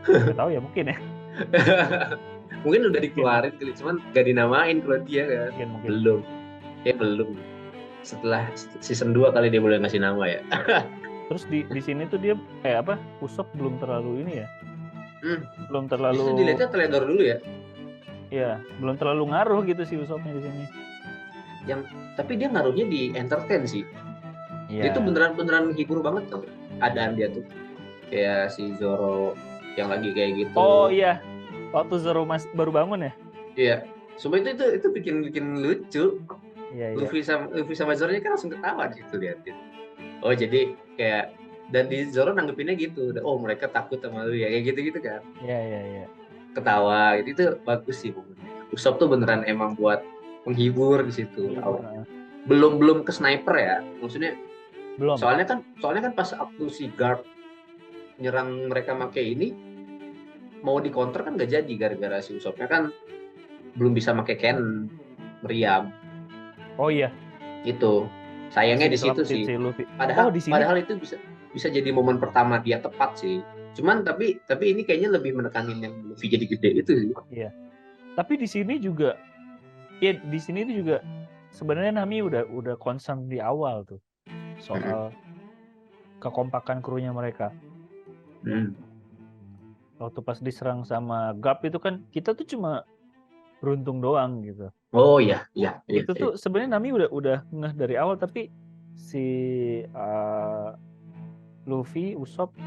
Nggak tahu ya mungkin ya. Mungkin udah dikeluarin kali, cuman gak dinamain kalau dia kan. Belum. Setelah season 2 kali dia boleh ngasih nama ya. Terus di sini tuh dia Usopp belum terlalu ini ya. Belum terlalu. Justru dilihatnya teledor dulu ya. Iya, belum terlalu ngaruh gitu sih Usoppnya di sini. Tapi dia ngaruhnya di entertain sih. Dia tuh beneran hibur banget tuh keadaan dia tuh. Kayak si Zoro yang lagi kayak gitu. Oh iya. Waktu Zoro baru bangun ya? Iya. Semua itu bikin lucu. Iya. Luffy sama Zoro kan langsung ketawa gitu liatin. Oh jadi kayak dan di Zoro nanggepinnya gitu. Oh mereka takut sama lu ya kayak gitu kan. Iya. Ketawa gitu itu bagus sih momennya. Usopp tuh beneran emang buat menghibur di situ. Belum ke sniper ya. Maksudnya belum. Soalnya kan pas waktu si guard nyerang mereka pakai ini mau di counter kan gak jadi gara-gara si Usoppnya kan belum bisa pakai cannon meriam. Oh iya. Gitu. Sayangnya di situ sih. Padahal itu bisa jadi momen pertama dia tepat sih. Cuman tapi ini kayaknya lebih menekanin yang Luffy jadi gede itu sih. Iya. Tapi di sini juga sebenarnya Nami udah concern di awal tuh soal kekompakan krunya mereka. Waktu pas diserang sama Garp itu kan kita tuh cuma beruntung doang gitu. Oh iya. Itu tuh sebenarnya Nami udah ngeh dari awal, tapi si Luffy, Usopp,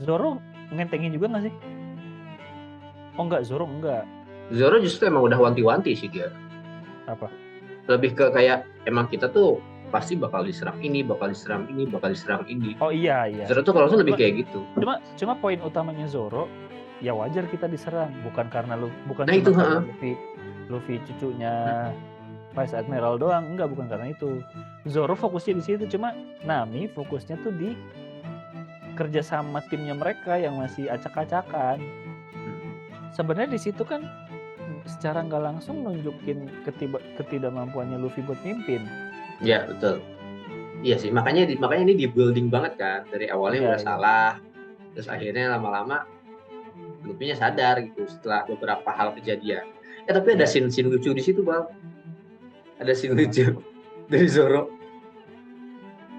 Zoro ngentengin juga nggak sih? Oh enggak, Zoro enggak. Zoro justru emang udah wanti-wanti sih dia. Apa? Lebih ke kayak emang kita tuh pasti bakal diserang ini, bakal diserang ini. Oh iya. Zoro tuh kalau lebih kayak gitu. Cuma poin utamanya Zoro, ya wajar kita diserang, bukan karena Luffy cucunya Vice Admiral doang, enggak, bukan karena itu. Zoro fokusnya di situ, cuma Nami fokusnya tuh di kerja sama timnya mereka yang masih acak-acakan. Sebenarnya di situ kan secara nggak langsung nunjukin ketidakmampuannya Luffy buat mimpin. Ya betul. Iya sih, makanya ini di building banget kan dari awalnya udah salah, terus akhirnya lama-lama Luffy-nya sadar gitu setelah beberapa hal kejadian. Tapi ada scene lucu di situ Bang. Ada scene lucu dari Zoro.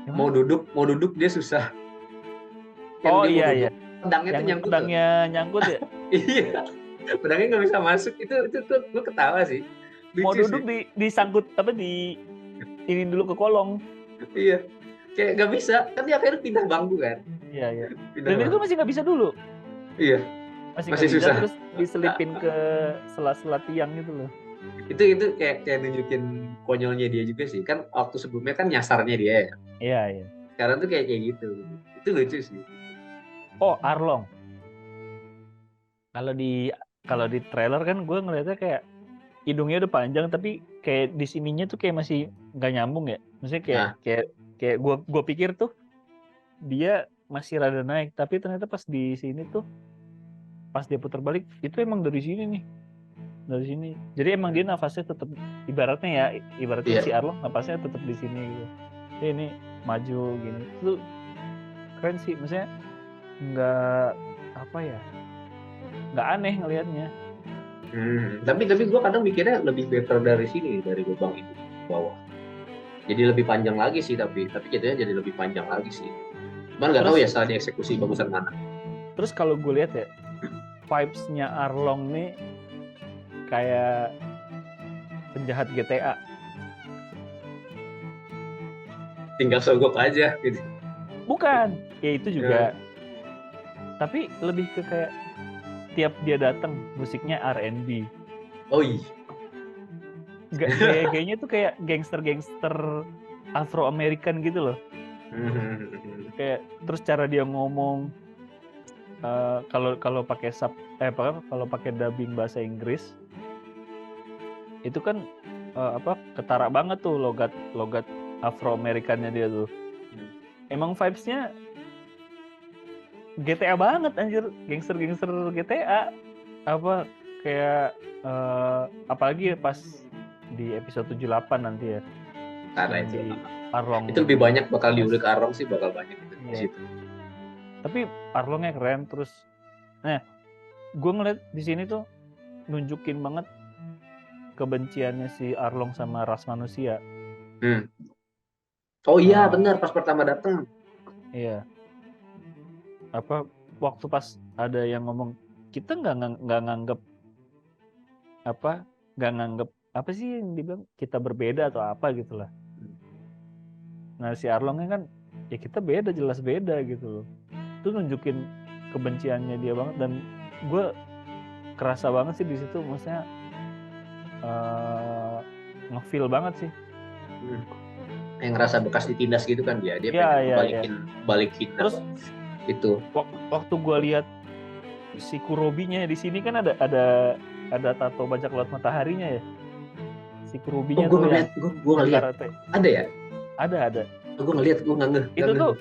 Mau duduk dia susah. Oh iya. Pedangnya tuh nyangkut ya? Iya. Pedangnya nggak bisa masuk. Itu gue ketawa sih. Lucu mau duduk sih. Disangkut ini dulu ke kolong. Iya. Kayak nggak bisa. Kan dia akhirnya pindah bangku kan. Iya. Dan itu masih nggak bisa dulu. Iya. Masih Masih nggak bisa, susah. terus diselipin ke sela-sela tiang gitu loh. Itu kayak nunjukin konyolnya dia juga sih. Kan waktu sebelumnya kan nyasarnya dia ya. Iya, iya. Sekarang tuh kayak gitu. Itu lucu sih. Oh, Arlong. Kalau di kalau di trailer kan gue ngeliatnya kayak hidungnya udah panjang tapi kayak di sininya tuh kayak masih nggak nyambung ya. Maksudnya kayak Nah, kayak gue pikir tuh dia masih rada naik, tapi ternyata pas di sini tuh pas dia putar balik itu emang dari sini nih. Dari sini. Jadi emang dia nafasnya tetap ibaratnya iya. si Arlong nafasnya tetap di sini gitu. Jadi ini maju gini. Itu keren sih, maksudnya nggak apa ya? Nggak aneh ngelihatnya. Tapi gue kadang mikirnya lebih better dari sini, dari lubang itu ke bawah. Jadi lebih panjang lagi sih, tapi jadinya jadi lebih panjang lagi sih. Cuman nggak tahu Terus ya salah dieksekusi bagusan mana. terus kalau gue lihat ya vibes-nya Arlong nih kayak penjahat GTA. Tinggal sogok aja gitu. Bukan, ya itu juga. Tapi lebih ke kayak tiap dia datang musiknya R&B. Oh iya. Gayanya tuh kayak gangster-gangster Afro-American gitu loh. Kayak terus cara dia ngomong kalau pakai kalau pakai dubbing bahasa Inggris itu kan ketara banget tuh logat Afro-Amerikannya dia tuh. Emang vibes-nya GTA banget anjir, gangster-gangster GTA. Apa kayak apalagi pas di episode 78 nanti ya. Karena itu Arlong itu lebih banyak bakal diulik Arlong sih, bakal banyak itu di situ. Tapi Arlongnya keren. Terus gue ngeliat di sini tuh nunjukin banget kebenciannya si Arlong sama ras manusia. Oh iya benar, pas pertama datang. Iya. Apa waktu pas ada yang ngomong kita nggak nganggep apa sih yang dibilang kita berbeda atau apa gitulah. Nah si Arlongnya kan ya kita beda, jelas beda gitu loh. Itu nunjukin kebenciannya dia banget dan gue kerasa banget sih di situ, maksudnya ngefeel banget sih. Yang ngerasa bekas ditindas gitu kan dia pengen balikin terus itu. Waktu gue lihat si Kurobinya di sini kan ada tato bajak laut mataharinya ya. Si Kurobinya gue ngeliat ada ya? Ada. Gue ngeliat, gue nggak ngeh. Itu tuh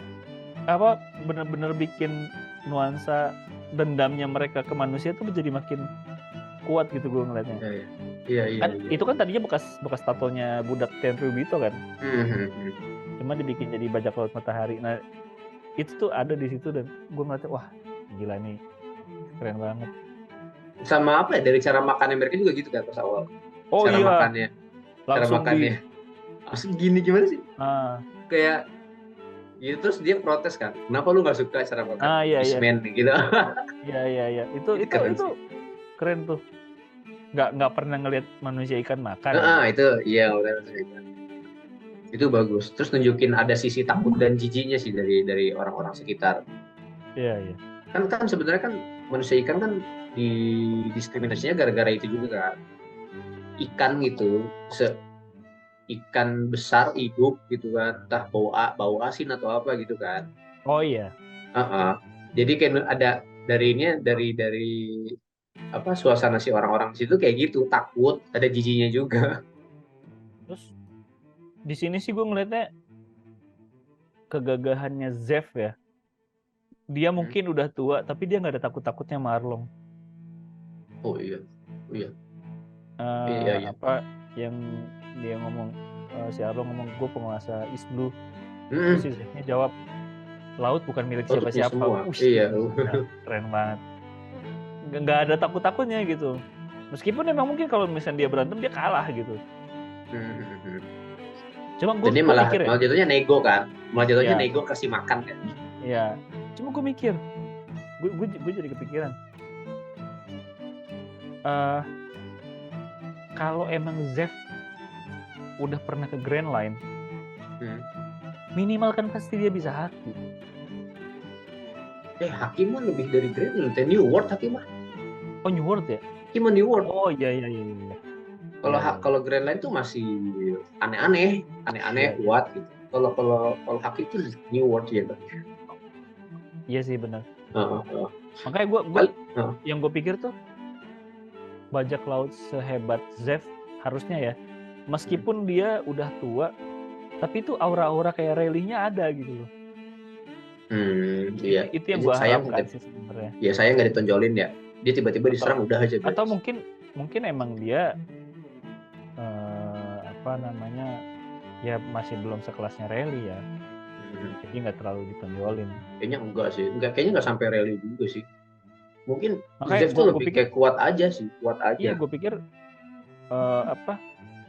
apa bener-bener bikin nuansa dendamnya mereka ke manusia tuh menjadi makin kuat gitu gue ngeliatnya. Iya. Kan itu kan tadinya bekas tatonya budak Tenryubito kan. Cuma dibikin jadi bajak laut matahari. Nah itu tuh ada di situ dan gue ngeliatnya wah gila nih, keren banget. Sama apa ya, dari cara makannya mereka juga gitu kan pas awal. Oh cara iya. Makannya. Langsung gini gimana sih? Kayak gitu, terus dia protes kan, kenapa lu nggak suka cara makan Fishman gitu. Iya. Itu keren tuh. Nggak pernah ngelihat manusia ikan makan. Itu iya udah. Itu bagus. Terus nunjukin ada sisi takut dan jijiknya sih dari orang-orang sekitar. Iya. Kan sebenarnya kan manusia ikan kan diskriminasinya gara-gara itu juga kan. Ikan gitu, ikan besar hidup gitu kan, entah bau asin atau apa gitu kan. Oh iya. Jadi kayak ada dari apa suasana si orang-orang di situ kayak gitu, takut, ada jijinya juga. Terus di sini sih gue ngeliatnya kegagahannya Zeff ya. Dia mungkin udah tua tapi dia nggak ada takut-takutnya sama Arlong. Oh iya. Apa yang dia ngomong, si Arlong ngomong gue penguasa East Blue. Terus si Zeffnya jawab laut bukan milik siapa-siapa. Iya. Keren banget. Nggak ada takut-takutnya gitu. Meskipun emang mungkin kalau misalnya dia berantem dia kalah gitu. Cuma gue malah mikir jatuhnya nego kan. Malah jatuhnya nego kasih makan kan. Iya. Cuma gue mikir, gue jadi kepikiran. Kalau emang Zeff udah pernah ke Grand Line, minimal kan pasti dia bisa haki. Haki mah lebih dari Grand Line, New World haki mah. Oh, New World ya? Cuma New World. Oh iya. Kalau Grand Line tuh masih aneh-aneh kuat gitu. Kalau Haki itu New World ya. Iya sih benar. Makanya gue yang gue pikir tuh bajak laut sehebat Zeff harusnya ya, meskipun dia udah tua, tapi itu aura-aura kayak Rayleigh-nya ada gitu loh. Iya. Itu yang gue harapkan sih sebenarnya. Ya saya nggak ditonjolin ya. Dia tiba-tiba diserang udah aja. Atau mungkin emang dia ya masih belum sekelasnya Rayleigh ya. Jadi nggak terlalu ditonjolin. Kayaknya enggak sih. Kayaknya nggak sampai Rayleigh juga sih. Mungkin Zeff tuh lebih kayak kuat aja sih. Iya, gue pikir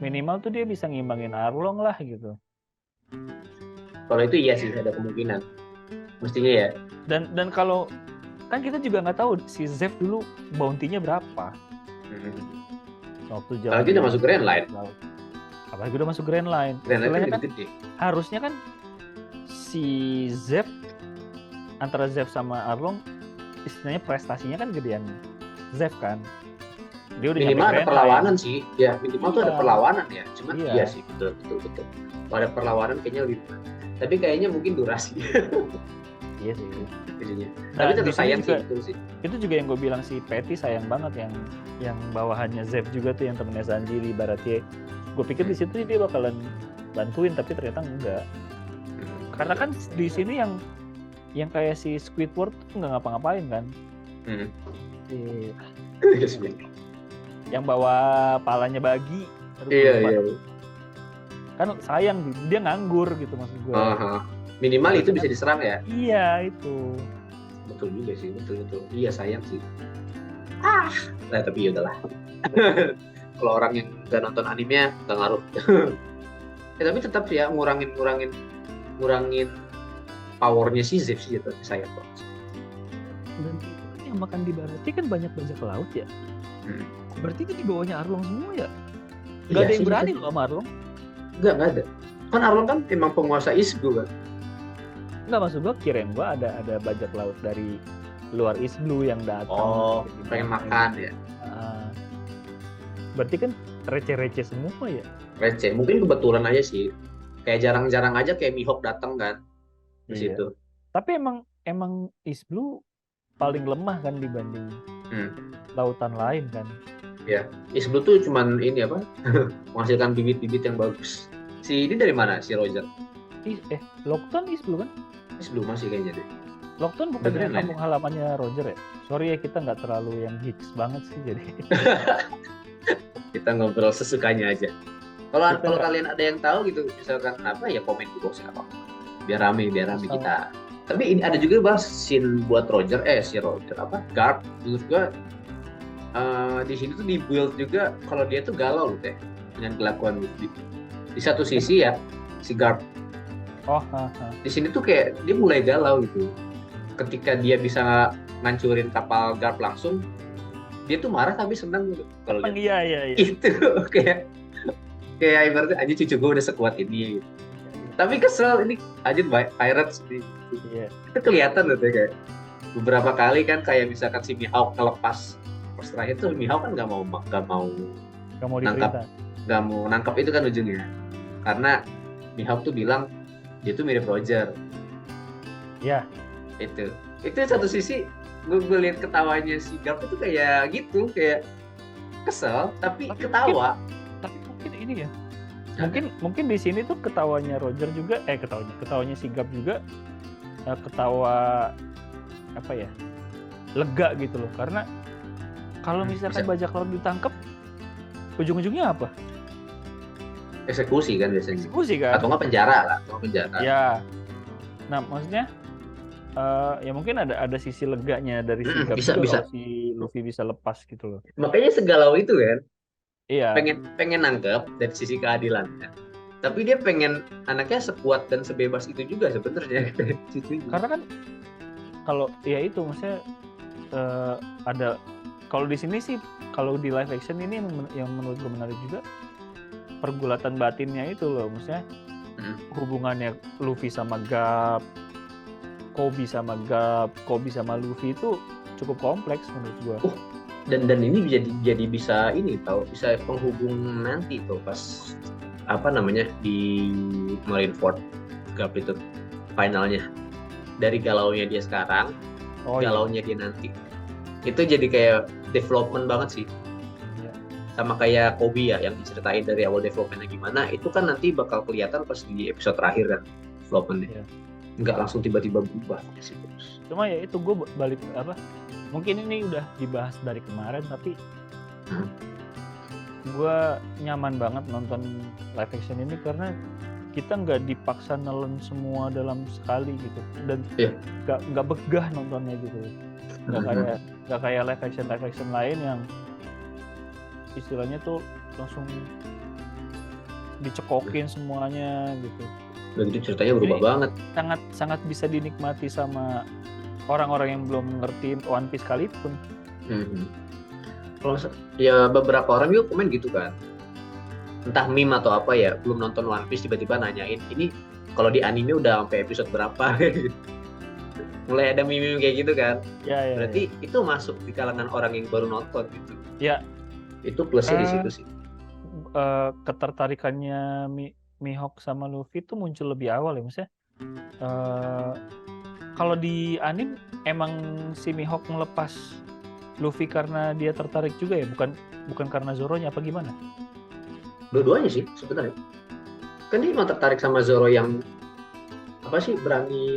minimal tuh dia bisa ngimbangin Arlong lah gitu. Kalau itu iya sih, ada kemungkinan. Mestinya ya. Dan kalau kan kita juga nggak tahu si Zeff dulu bounty-nya berapa. Waktu apalagi udah masuk Grand Line. Apalagi udah masuk Grand Line. Grand Line kan gede. Harusnya kan si Zeff, antara Zeff sama Arlong, istilahnya prestasinya kan gedean Zeff kan. Dia udah minimal ada perlawanan sih. Ya, minimal tuh ada perlawanan ya. Cuman iya sih, betul. Kalau ada perlawanan kayaknya lebih. Tapi kayaknya mungkin durasi. Iya sih. Tapi tetap sayang sih, betul sih. Itu juga yang gue bilang si Patty sayang banget yang bawahannya Zeff juga tuh, yang temennya Sanji di Baratie. Gue pikir di situ dia bakalan bantuin, tapi ternyata enggak. Karena kan di sini yang kayak si Squidward tuh nggak ngapa-ngapain kan. Yang bawa palanya Bagi. Iya. Kan sayang, dia nganggur gitu maksud gue. Minimal itu bisa diserang ya. Iya itu. Betul juga sih, betul. Iya sayang sih. Nah tapi ya udahlah. Kalau orang yang nggak nonton animenya nggak ngaruh. Tapi tetap ya ngurangin powernya si Zeff sih, tapi sayang banget. Dan yang makan di Baratie kan banyak bajak laut ya. Berarti itu di bawahnya Arlong semua ya? Gak ada yang berani loh sama Arlong? Nggak ada. Kan Arlong kan emang penguasa East-Blue kan? Nggak, maksud gue kirain gue ada bajak laut dari luar East-Blue yang datang. Pengen makan ya? Berarti kan receh-receh semua ya? Receh, mungkin kebetulan aja sih. Kayak jarang-jarang aja kayak Mihawk datang kan di situ. Tapi emang East-Blue paling lemah kan dibanding lautan lain kan? Ya, East-Blue tuh cuman ini menghasilkan bibit-bibit yang bagus. Si ini dari mana si Roger? Lockton East-Blue kan? East-Blue masih kayaknya deh. Lockton bukan kampung halamannya Roger ya? Sorry ya, kita nggak terlalu yang geeks banget sih jadi. Kita ngobrol sesukanya aja. Kalau kalian ada yang tahu gitu, misalkan ya komen di box apa. Biar rame kita. Tapi ini ada juga bahas scene buat si Roger Garp. Menurut gua di sini tuh dibuild juga kalau dia tuh galau loh teh dengan kelakuan di satu sisi ya si Garp. Di sini tuh kayak dia mulai galau gitu. Ketika dia bisa ngancurin kapal Garp langsung, dia tuh marah tapi senang gitu. Kalau iya. Itu kayak ibaratnya aja cucu gue udah sekuat ini gitu. Tapi kesel ini aja Pirates gitu. Iya. Itu kelihatan tuh kayak beberapa kali kan kayak misalkan si Mihawk ngelepas pas terakhir tuh Mihawk kan nggak mau nangkap itu kan ujungnya, karena Mihawk tuh bilang dia tuh mirip Roger. Iya. Itu satu sisi gue lihat ketawanya si Garp itu kayak gitu, kayak kesel tapi ketawa. Tapi mungkin ini ya. Mungkin di sini tuh ketawanya Roger juga ketawanya si Garp juga ketawa lega gitu loh, karena kalau misalkan bajak laut ditangkap ujung-ujungnya apa? Eksekusi kan biasanya. Atau nggak penjara. Ya. Nah maksudnya ya mungkin ada sisi leganya dari si Garp juga kalau si Luffy bisa lepas gitu loh. Makanya segalau itu kan. Iya. Pengen nangkep dari sisi keadilannya. Tapi dia pengen anaknya sekuat dan sebebas itu juga sebenarnya. Karena kan kalau ya itu maksudnya ada, kalau di sini sih, kalau di live action ini yang menurut gue menarik juga pergulatan batinnya itu loh, maksudnya hubungannya Luffy sama Garp, Koby sama Luffy itu cukup kompleks menurut gue. dan ini jadi bisa ini tahu, bisa penghubung nanti tuh pas apa namanya di Marineford Cup itu finalnya, dari galaunya dia sekarang, galaunya dia nanti, itu jadi kayak development banget sih. Sama kayak Kobe ya, yang diceritain dari awal developmentnya gimana, itu kan nanti bakal kelihatan pas di episode terakhir kan developmentnya. Nggak langsung tiba-tiba berubah sih. Cuma ya itu gue balik apa, mungkin ini udah dibahas dari kemarin, tapi gue nyaman banget nonton live action ini karena kita nggak dipaksa nelen semua dalam sekali gitu, dan nggak begah nontonnya gitu. Nggak kayak live action lain yang istilahnya tuh langsung dicekokin semuanya gitu. Dan itu ceritanya berubah banget. Sangat bisa dinikmati sama orang-orang yang belum ngertiin One Piece sekalipun. Kalau ya beberapa orang juga komen gitu kan, entah meme atau apa ya, belum nonton One Piece tiba-tiba nanyain ini kalau di anime udah sampai episode berapa. Mulai ada meme kayak gitu kan. Berarti itu masuk di kalangan orang yang baru nonton gitu. Itu plusnya di situ sih. Ketertarikannya Mihawk sama Luffy itu muncul lebih awal ya, maksudnya. Kalau di anime emang si Mihawk melepas Luffy karena dia tertarik juga ya, bukan karena Zoro-nya apa gimana? Dua-duanya sih sebenarnya. Kan dia emang tertarik sama Zoro yang apa sih, berani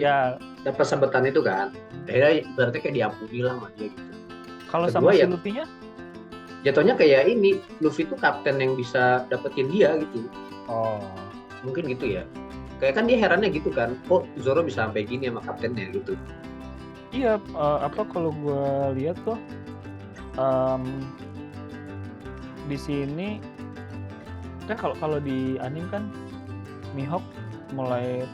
dapat sabetan itu kan. Akhirnya berarti kayak diampuni lah sama dia gitu. Kalau sama si Luffy-nya? Jatuhnya kayak ini, Luffy itu kapten yang bisa dapetin dia gitu. Mungkin gitu ya. Kayak kan dia herannya gitu kan, kok Zoro bisa sampai gini sama kaptennya gitu. Iya, kalau gue lihat tuh di sini kan kalau di anime kan Mihawk mulai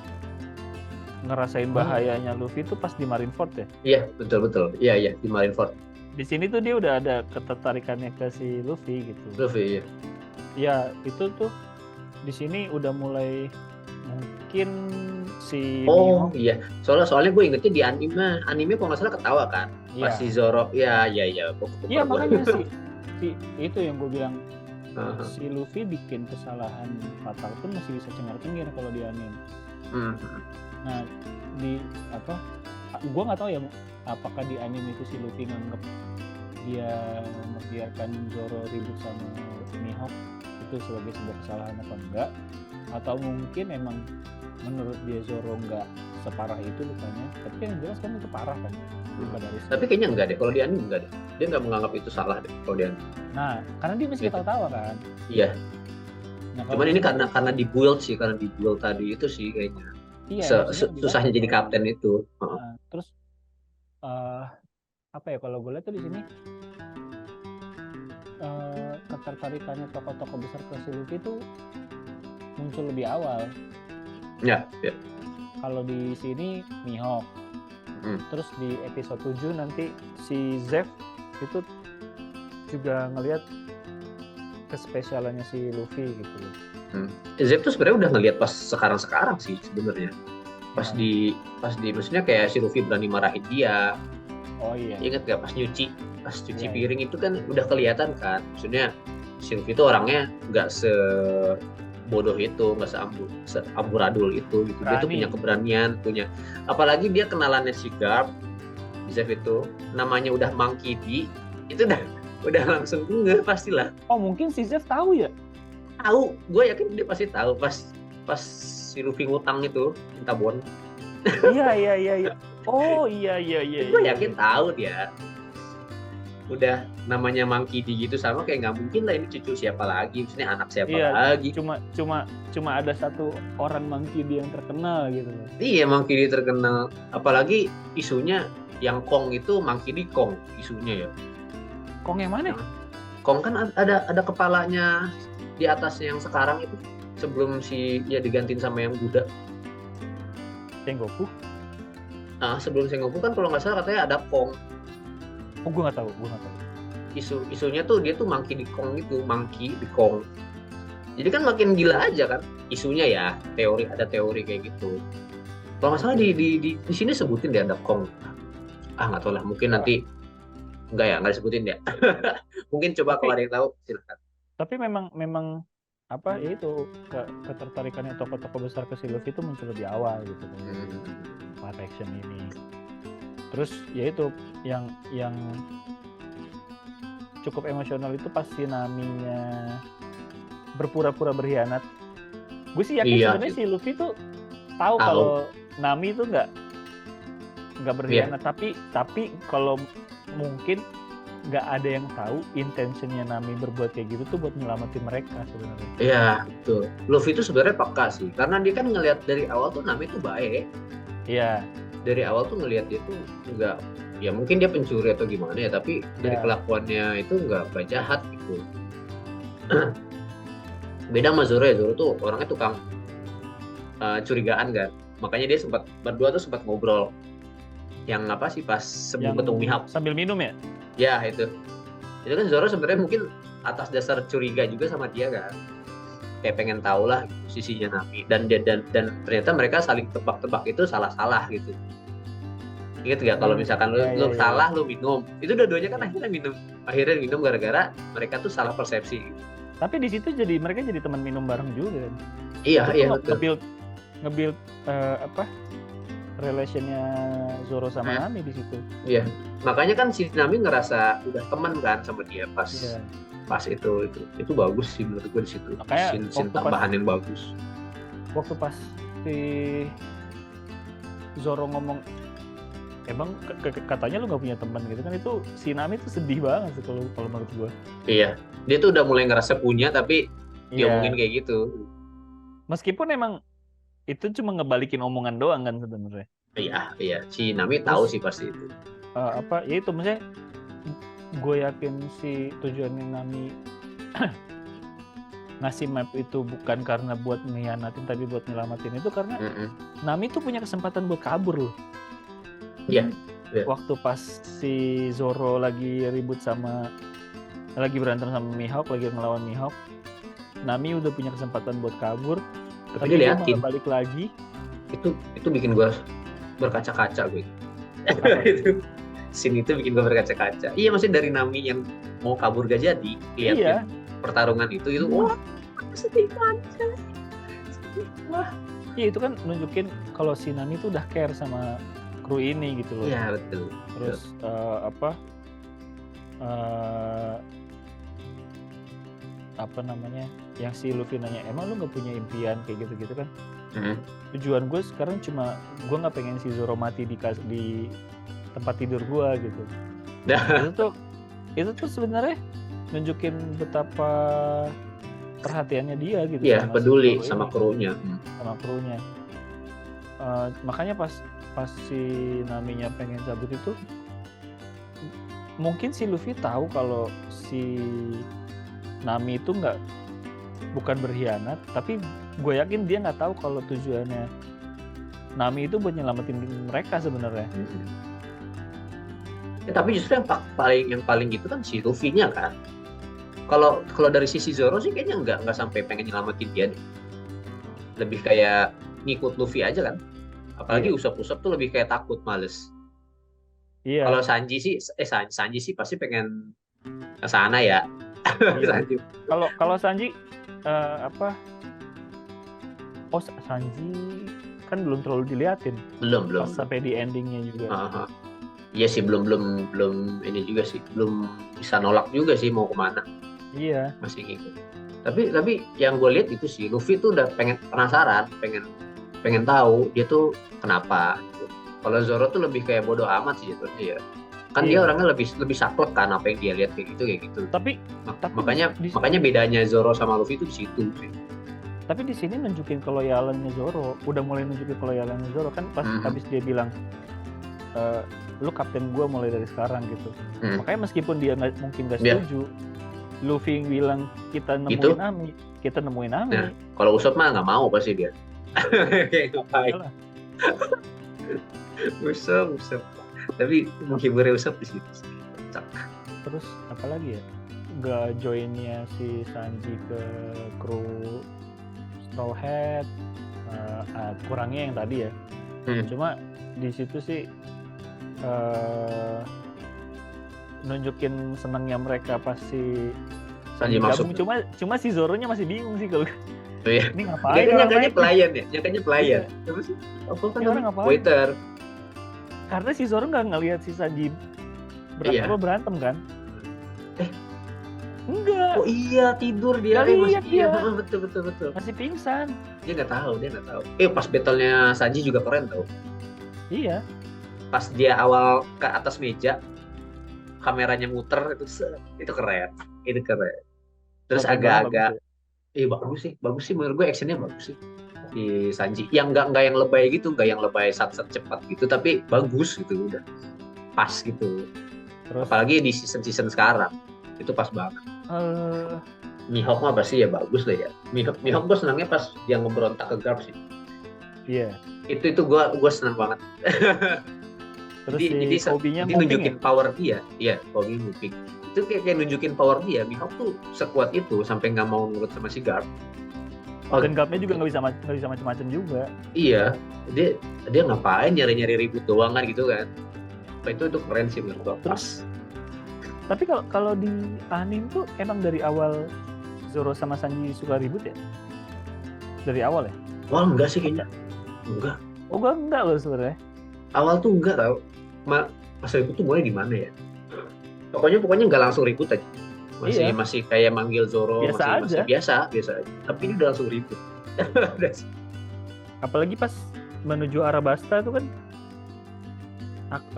ngerasain bahayanya Luffy itu pas di Marineford ya. Iya, betul. Iya, di Marineford. Di sini tuh dia udah ada ketertarikannya ke si Luffy gitu. Luffy, iya. Ya, itu tuh di sini udah mulai mungkin si Mihawk. Iya. Soalnya gue ingetnya di anime kalau nggak salah ketawa kan. Pas si Zoro, iya. Iya, makanya si itu yang gue bilang, si Luffy bikin kesalahan fatal pun masih bisa cengar-cengir kalau di anime. Nah, di apa? Gue nggak tahu ya, apakah di anime itu si Luffy nganggep dia membiarkan Zoro ribut sama Mihawk itu sebagai sebuah kesalahan apa enggak, atau mungkin emang menurut dia Zoro nggak separah itu lukanya, tapi yang jelas kan itu parah kan. Tapi kayaknya enggak deh, kalau di anime enggak deh, dia nggak menganggap itu salah deh kalau di anime. Nah, karena dia masih ketawa kan. Iya. Nah, cuman ini karena dibuild tadi itu sih kayaknya. Iya, susahnya jadi kapten itu. Terus apa ya, kalau gue lihat tuh di sini ketertarikannya tokoh-tokoh besar ke si Luffy itu muncul lebih awal. Ya. Kalau di sini Mihawk. Terus di episode 7 nanti si Zeff itu juga ngelihat kespesialannya si Luffy gitu. Zeff tuh sebenarnya udah ngelihat pas sekarang sih sebenarnya. Pas di maksudnya kayak si Luffy berani marahin dia. Oh iya. Ingat gak pas cuci piring itu kan udah kelihatan kan. Maksudnya si Luffy itu orangnya nggak sebodoh itu, nggak seamburadul itu gitu. Dia tuh punya keberanian, apalagi dia kenalannya si Garp, Zeff itu namanya udah Monkey D, itu udah langsung nggak pastilah. Oh mungkin si Zeff tahu ya? Tahu, gue yakin dia pasti tahu pas si Luffy ngutang itu minta bon. Iya. Oh iya. Gue yakin tahu dia. Udah namanya Monkey D gitu, sama kayak nggak mungkin lah ini cucu siapa lagi, maksudnya anak siapa lagi. Cuma ada satu orang Monkey D yang terkenal gitu. Iya, Monkey D terkenal. Apalagi isunya yang Kong itu Monkey D Kong isunya ya. Kong yang mana? Kong kan ada kepalanya di atasnya yang sekarang itu, sebelum digantiin sama yang Buddha. Sengoku? Nah, sebelum Sengoku kan kalau nggak salah katanya ada Kong. Oh, gue nggak tahu. Isunya tuh dia tuh Monkey D Kong gitu, Monkey D Kong. Jadi kan makin gila aja kan isunya ya, ada teori kayak gitu. Kalau nggak salah di sini sebutin dia ada Kong. Nggak tahu lah, mungkin nanti Enggak ya, nggak disebutin ya. Mungkin coba kalau ada yang tahu silakan. Tapi memang apa ya itu ketertarikannya tokoh-tokoh besar ke si Luffy itu muncul lebih awal gitu live action ini. Terus ya itu yang cukup emosional itu pas si Naminya berpura-pura berkhianat. Gue sih yakin sebenarnya si Luffy tuh tahu kalau Nami itu nggak berkhianat, tapi kalau mungkin nggak ada yang tahu intentionnya Nami berbuat kayak gitu tuh buat nyelamatin mereka sebenarnya. Iya, betul. Luffy itu sebenarnya peka sih, karena dia kan ngelihat dari awal tuh Nami tuh baik. Iya. Dari awal tuh ngelihat dia tuh nggak, ya mungkin dia pencuri atau gimana ya, tapi dari kelakuannya itu nggak jahat gitu. Beda sama Zoro ya, Zoro tuh orangnya tukang curigaan kan, makanya dia berdua tuh sempat ngobrol. Yang apa sih pas sebelum ketemu Mihawk sambil minum ya? Ya itu kan Zoro sebenarnya mungkin atas dasar curiga juga sama dia kan, kayak pengen tahu lah gitu, sisinya Nami dan ternyata mereka saling tebak-tebak itu salah gitu. Ingat gak kalau misalkan lu salah lu minum, itu dua-duanya kan akhirnya minum gara-gara mereka tuh salah persepsi. Tapi di situ mereka jadi teman minum bareng juga. Iya betul. Nge-build apa relationnya Zoro sama Nami di situ. Iya, makanya kan si Nami ngerasa udah teman kan sama dia pas itu bagus sih menurut gue di situ. Scene tambahan yang bagus. Waktu pas si Zoro ngomong, emang katanya lu nggak punya teman gitu kan, itu si Nami tuh sedih banget sih kalau menurut gue. Iya, dia tuh udah mulai ngerasa punya tapi dia ngomongin kayak gitu. Meskipun emang itu cuma ngebalikin omongan doang kan sebenarnya. Iya, si Nami tahu sih pasti itu. Apa ya itu maksudnya gue yakin si tujuannya Nami ngasih map itu bukan karena buat mengkhianatin tapi buat nyelamatin itu karena Nami tuh punya kesempatan buat kabur loh. Iya. Waktu pas si Zoro lagi berantem sama Mihawk, lagi ngelawan Mihawk, Nami udah punya kesempatan buat kabur. Tapi dia malah balik lagi. Itu bikin gue berkaca-kaca gue. Itu scene itu bikin gue berkaca-kaca. Iya, maksudnya dari Nami yang mau kabur gak jadi, lihat pertarungan itu wah, sedih banget. Wah, iya itu kan nunjukin kalau si Nami tuh udah care sama kru ini gitu loh. Iya, betul. Terus apa namanya, yang si Luffy nanya, emang lu nggak punya impian kayak gitu kan? Tujuan gue sekarang cuma gue nggak pengen si Zoro mati di tempat tidur gue gitu. Itu tuh sebenarnya nunjukin betapa perhatiannya dia gitu. Iya, peduli sama krunya. Sama krunya. Makanya pas si Naminya pengen cabut itu, mungkin si Luffy tahu kalau si Nami itu bukan berkhianat, tapi gue yakin dia nggak tahu kalau tujuannya Nami itu buat nyelamatin mereka sebenarnya. Tapi justru yang paling gitu kan si Luffy-nya kan. Kalau dari sisi Zoro sih kayaknya nggak sampai pengen nyelamatin dia nih. Lebih kayak ngikut Luffy aja kan. Apalagi Usopp tuh lebih kayak takut, males. Iya. Kalau Sanji sih pasti pengen ke sana ya. Iya. Kalau Sanji Sanji kan belum terlalu diliatin. Belum. Sampai di endingnya juga. Iya sih, belum ini juga sih, belum bisa nolak juga sih mau kemana. Iya. Masih ngikut. Tapi yang gue lihat itu sih Luffy tuh udah penasaran, pengen tahu dia tuh kenapa. Kalau Zoro tuh lebih kayak bodoh amat sih jatuhnya ya. Kan dia orangnya lebih saklek kan, apa yang dia lihat kayak gitu. Tapi makanya bedanya Zoro sama Luffy itu di situ sih. Tapi di sini nunjukin keloyalannya Zoro, udah mulai nunjukin keloyalannya Zoro kan pas habis dia bilang lu kapten gue mulai dari sekarang gitu. Makanya meskipun dia mungkin gak setuju, Luffy bilang kita nemuin Nami. Nah, kalau Usopp mah nggak mau pasti dia. Ngapain? Usopp. Tapi menghiburnya Usopp di situ. Terus apa lagi ya? Gak joinnya si Sanji ke kru Straw Hat, kurangnya yang tadi ya. Cuma di situ sih nunjukin senangnya mereka pas si Sanji masuk. Cuma si Zoro-nya masih bingung sih kalau Oh iya. ini ngapain? Nyangkanya pelayan ya, nyangkanya pelayan. Apa sih? Apa kan ngapain? Waiter. Karena si Zoro nggak ngelihat si Sanji berantem kan? Enggak. Oh iya, tidur dia. Betul. Masih pingsan. Dia nggak tahu. Pas battle-nya Sanji juga keren tau. Iya. Pas dia awal ke atas meja, kameranya muter itu keren. Terus agak-agak, bagus sih menurut gue, actionnya bagus sih di Sanji. Yang nggak yang lebay gitu, nggak yang lebay sat-sat cepat gitu, tapi bagus gitu, udah pas gitu. Terus, apalagi di season sekarang itu pas banget. Mihawk mah pasti ya bagus lah ya. Mihawk gue senangnya pas dia ngeberontak ke Garp sih. Iya. Itu gue senang banget. Terus jadi nunjukin power dia. Iya, Kobe moving. Itu kayak nunjukin power dia. Mihawk tuh sekuat itu sampai nggak mau nurut sama si Garp. Dan Garpnya juga nggak bisa macam-macam juga. Iya, dia ngapain nyari ribut doang kan gitu kan. Itu keren sih menurut gue. Pas. Tapi kalau di anime tuh emang dari awal Zoro sama Sanji suka ribut ya? Dari awal ya? Wah, enggak sih kayaknya. Enggak. Oh, enggak loh sebenarnya. Awal tuh enggak tau. Masa ribut tuh mulai di mana ya? Pokoknya nggak langsung ribut aja. Masih kayak manggil Zoro, masih biasa aja. Tapi ini udah langsung ribut. Apalagi pas menuju Arabasta tuh kan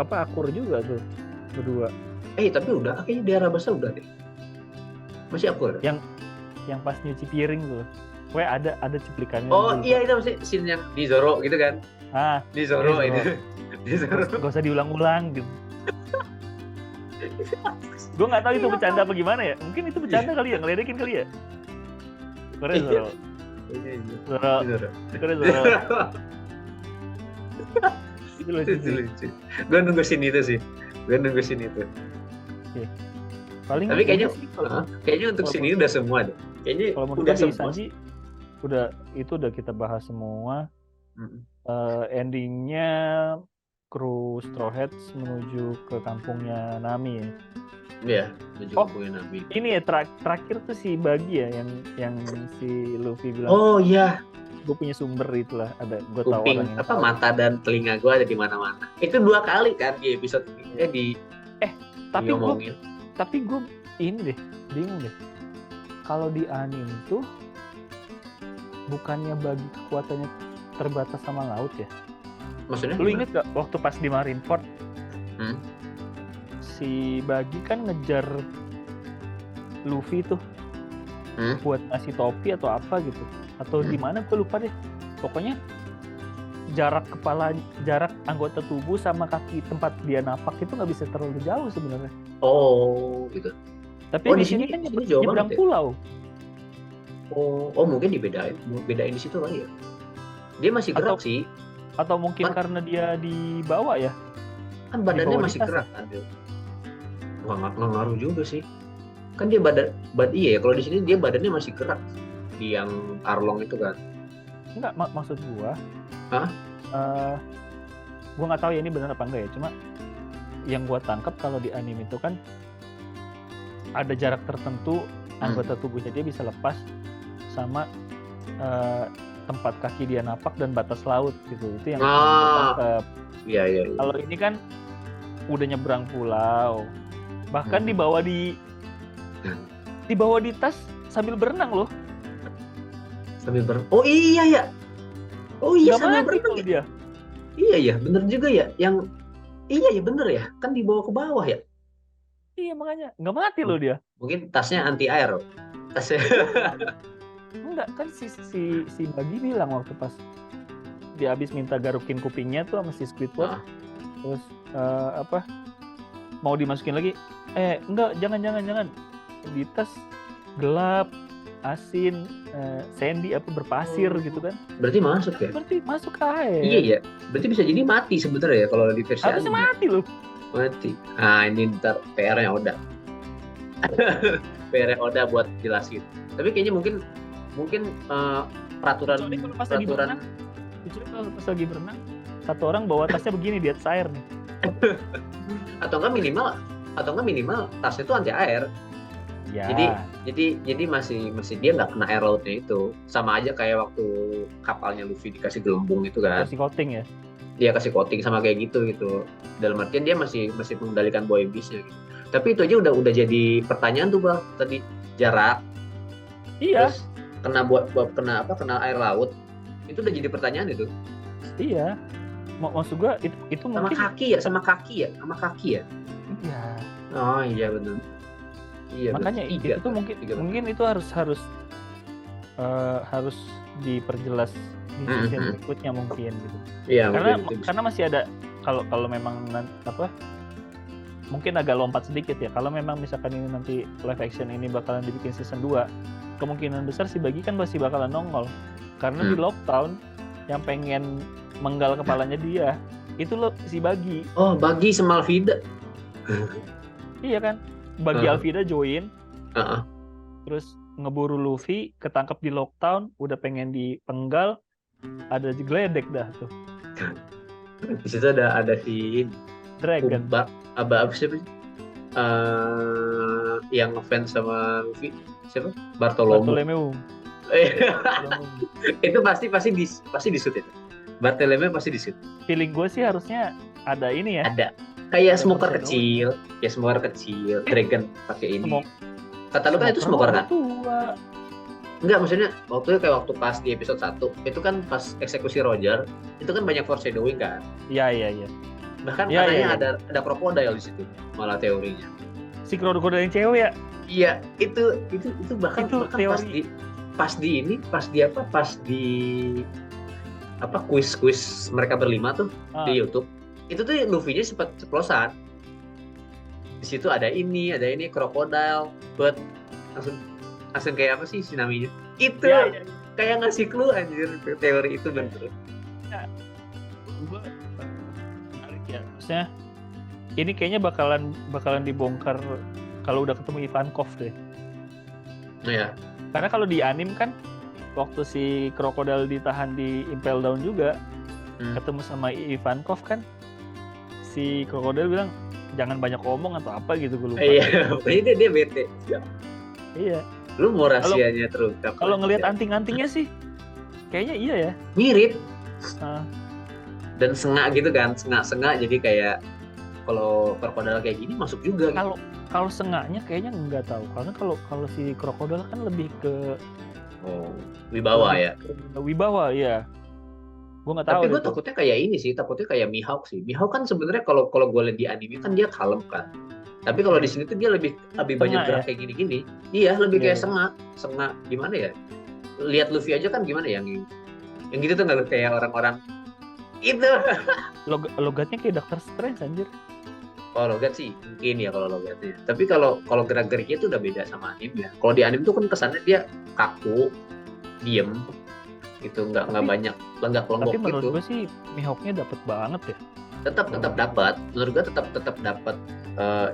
akur juga tuh berdua. Tapi udah kayaknya di Arabasta udah deh. Masih akur. Yang pas nyuci piring tuh. Ada cuplikannya. Oh iya, itu masih scene yang di Zoro gitu kan. Di Zoro itu. Di Zoro. Gak usah diulang-ulang gitu. Gue nggak tahu itu bercanda apa gimana ya. Mungkin itu bercanda kali ya, ngeledekin kali ya. Keren Zoro. Keren Zoro. Itu lucu. Gue nunggu scene itu sih. Paling tapi kayaknya untuk sini udah semua deh. Kayaknya kalau menurut gue Sanji udah kita bahas semua. Endingnya kru Straw Hats menuju ke kampungnya Nami ya. Iya, menuju kampungnya Nami. Ini ya terakhir tuh si Bagi ya yang si Luffy bilang. Oh iya. Gue punya sumber itulah, ada gue tahu orangnya. Mata dan telinga gue ada di mana-mana. Itu 2 kali kan di episode ini tapi gue ini deh bingung deh. Kalau di anime tuh bukannya Bagi kekuatannya terbatas sama laut ya? Maksudnya? Lu inget gak waktu pas di Marineford? Si Bagi kan ngejar Luffy tuh buat ngasih topi atau apa gitu, atau di mana gue lupa deh. Pokoknya jarak anggota tubuh sama kaki tempat dia napak itu nggak bisa terlalu jauh sebenarnya. Oh gitu. Tapi di sini kan nyebrang pulau. Oh mungkin bedain di situ kali ya. Dia masih gerak sih. Atau mungkin karena dia dibawa ya. Kan badannya masih gerak kan dia. Nggak ngaruh juga sih. Kan dia iya ya, kalau di sini dia badannya masih gerak. Di yang Arlong itu kan. Enggak, maksud gua. Hah? Gua nggak tahu ya ini benar apa enggak ya. Cuma yang gua tangkap kalau di anime itu kan ada jarak tertentu anggota tubuhnya dia bisa lepas sama tempat kaki dia napak dan batas laut gitu. Itu yang tangkap. Iya. Kalau ini kan udah nyebrang pulau. Bahkan dibawa di tas sambil berenang loh. Oh iya ya. Oh iya, sambil berenang dia. Iya ya, bener juga ya. Iya ya, bener ya. Kan dibawa ke bawah ya. Iya makanya nggak mati loh dia. Mungkin tasnya anti air. Tasnya. Enggak, kan si Bagi bilang waktu pas dia habis minta garukin kupingnya tuh sama si Squidward. Terus mau dimasukin lagi. Enggak, jangan. Di tas gelap, asin, sandy berpasir gitu kan. Berarti masuk ya? Berarti masuk air. Iya ya. Berarti bisa jadi mati sebenarnya ya kalau di versi harusnya mati loh. Mati. Nah, ini ntar PR-nya Oda. PR-nya Oda buat jelasin. Tapi kayaknya mungkin peraturan kalau pas lagi berenang, satu orang bawa tasnya begini di atas air nih. Atau enggak atau enggak minimal tasnya tuh anti air. Ya. Jadi masih dia nggak kena air lautnya itu. Sama aja kayak waktu kapalnya Luffy dikasih gelembung itu kan. Kasih coating ya. Dia kasih coating sama kayak gitu. Dalam artian dia masih mengendalikan buoy beast-nya gitu. Tapi itu aja udah jadi pertanyaan tuh Bang. Tadi jarak. Iya. Terus kena air laut. Itu udah jadi pertanyaan itu. Iya. Maksud gua itu sama mungkin sama kaki ya. Iya. Oh iya benar. Iya, makanya itu tuh mungkin itu harus diperjelas di season berikutnya mungkin gitu. Iya, karena masih ada kalau memang mungkin agak lompat sedikit ya. Kalau memang misalkan ini nanti live action ini bakalan dibikin season 2, kemungkinan besar si Bagi kan masih bakalan nongol. Karena di Lockdown yang pengen menggal kepalanya dia itu loh si Bagi. Oh, Bagi sama Alvida. Iya kan? Bagi Alvida join, terus ngeburu Luffy, ketangkep di Lockdown, udah pengen dipenggal, ada geledek dah tuh. Di situ ada si Dragon. Apa siapa sih? Yang ngefans sama Luffy siapa? Bartolomeu. Itu pasti di shoot itu. Bartolomeu pasti di shoot. Feeling gue sih harusnya ada ini ya. Ada. Kayak smoker kecil, Dragon pakai ini. Kata lu kan itu smoker kan? Enggak, maksudnya waktu pas di episode 1 itu kan pas eksekusi Roger, itu kan banyak foreshadowing kan? Iya. Bahkan katanya ada krokodil di situ, malah teorinya. Si krokodil yang cewek ya? Iya, itu bahkan teori. pas di kuis mereka berlima tuh di YouTube. Itu tuh Luffy-nya sempat ceplosan. Di situ ada ini krokodil, buat langsung kayak apa sih namanya? Itu kayak ngasih clue anjir teori itu bener. Gue menarik ya. Maksudnya ini kayaknya bakalan dibongkar kalau udah ketemu Ivankov deh. Iya. Karena kalau di anime kan waktu si krokodil ditahan di Impel Down juga ketemu sama Ivankov kan, si krokodil bilang jangan banyak omong atau apa gitu, gue lupa. Iya, dia bete. Iya. Lu mau rahasianya terungkap. Kalau ngelihat anting-antingnya sih, kayaknya iya ya. Mirip. Dan sengak gitu kan, sengak jadi kayak kalau krokodil kayak gini masuk juga. Kalau sengaknya kayaknya nggak tahu, karena kalau si krokodil kan lebih ke wibawa ya. Wibawa ya. Gue nggak tahu. Tapi gue takutnya kayak ini sih, kayak Mihawk sih. Mihawk kan sebenarnya kalau gue lihat di anime kan dia kalem kan. Tapi kalau di sini tuh dia lebih banyak gerak kayak gini-gini. Iya, lebih kayak sengak gimana ya? Lihat Luffy aja kan gimana yang gitu tuh nggak kayak orang-orang itu. Logatnya kayak Doctor Strange anjir. Oh, logat sih mungkin ya kalau logatnya. Tapi kalau gerak-geriknya tuh udah beda sama anime ya. Kalau di anime tuh kan kesannya dia kaku, diem. Gitu, nggak banyak lenggak-lenggok gitu. Tapi menurut gue sih Mihawknya dapet banget ya. Tetap dapat. Menurut gue tetap dapat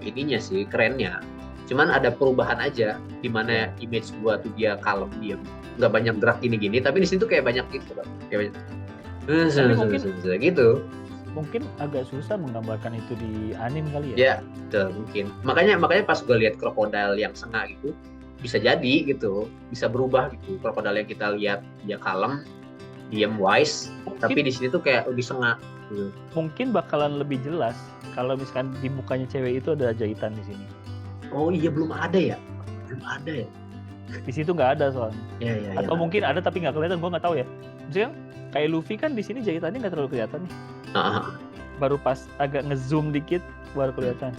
ininya sih, kerennya. Cuman ada perubahan aja di mana image gua tuh dia kalem, diem, nggak banyak gerak gini-gini. Tapi di situ kayak banyak gitu, Bang. Kayak banyak. Gitu. Mungkin agak susah menggambarkan itu di anime kali ya. Ya, betul, mungkin. Makanya pas gue lihat krokodil yang sengak gitu, bisa jadi gitu, bisa berubah gitu. Krokodil yang kita lihat dia kalem, diem, wise, tapi di sini tuh kayak lebih sengak. Gitu. Mungkin bakalan lebih jelas kalau misalkan di mukanya cewek itu ada jahitan di sini. Oh iya, belum ada ya. Di situ nggak ada soalnya. Ya, atau mungkin ada tapi nggak kelihatan, gue nggak tahu ya. Misalnya kayak Luffy kan di sini jahitannya nggak terlalu kelihatan nih. Baru pas agak ngezoom dikit baru kelihatan.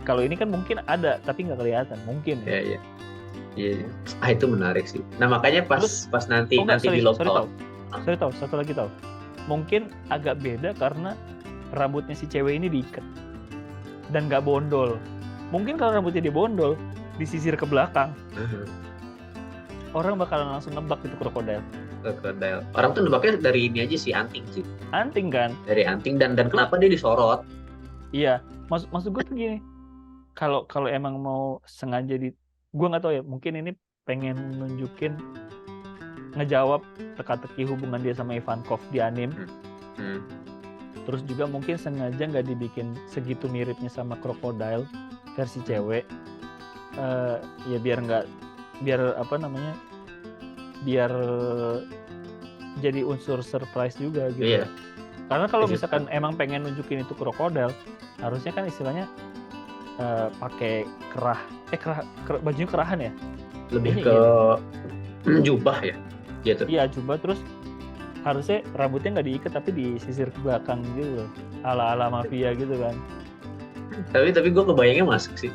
Kalau ini kan mungkin ada tapi nggak kelihatan, mungkin. Iya. Itu menarik sih. Nah makanya pas nanti di Lockdown. Sorry tahu, satu lagi tahu. Mungkin agak beda karena rambutnya si cewek ini diikat dan nggak bondol. Mungkin kalau rambutnya dia bondol, disisir ke belakang, orang bakalan langsung nebak itu krokodil. Orang tuh nebaknya dari ini aja sih, anting sih. Anting kan? Dari anting dan kenapa dia disorot? Iya, maksud gue tuh gini. Kalau emang mau sengaja gue nggak tahu ya. Mungkin ini pengen nunjukin ngejawab teka-teki hubungan dia sama Ivankov di anime. Terus juga mungkin sengaja nggak dibikin segitu miripnya sama Crocodile versi cewek. Ya biar jadi unsur surprise juga gitu. Iya. Karena kalau misalkan emang pengen nunjukin itu Crocodile, harusnya kan istilahnya pakai bajunya kerahan ya? Lebih ke jubah ya gitu. Iya, jubah, terus harusnya rambutnya nggak diikat tapi disisir ke belakang gitu loh, ala mafia gitu kan. Tapi gue kebayangnya masuk sih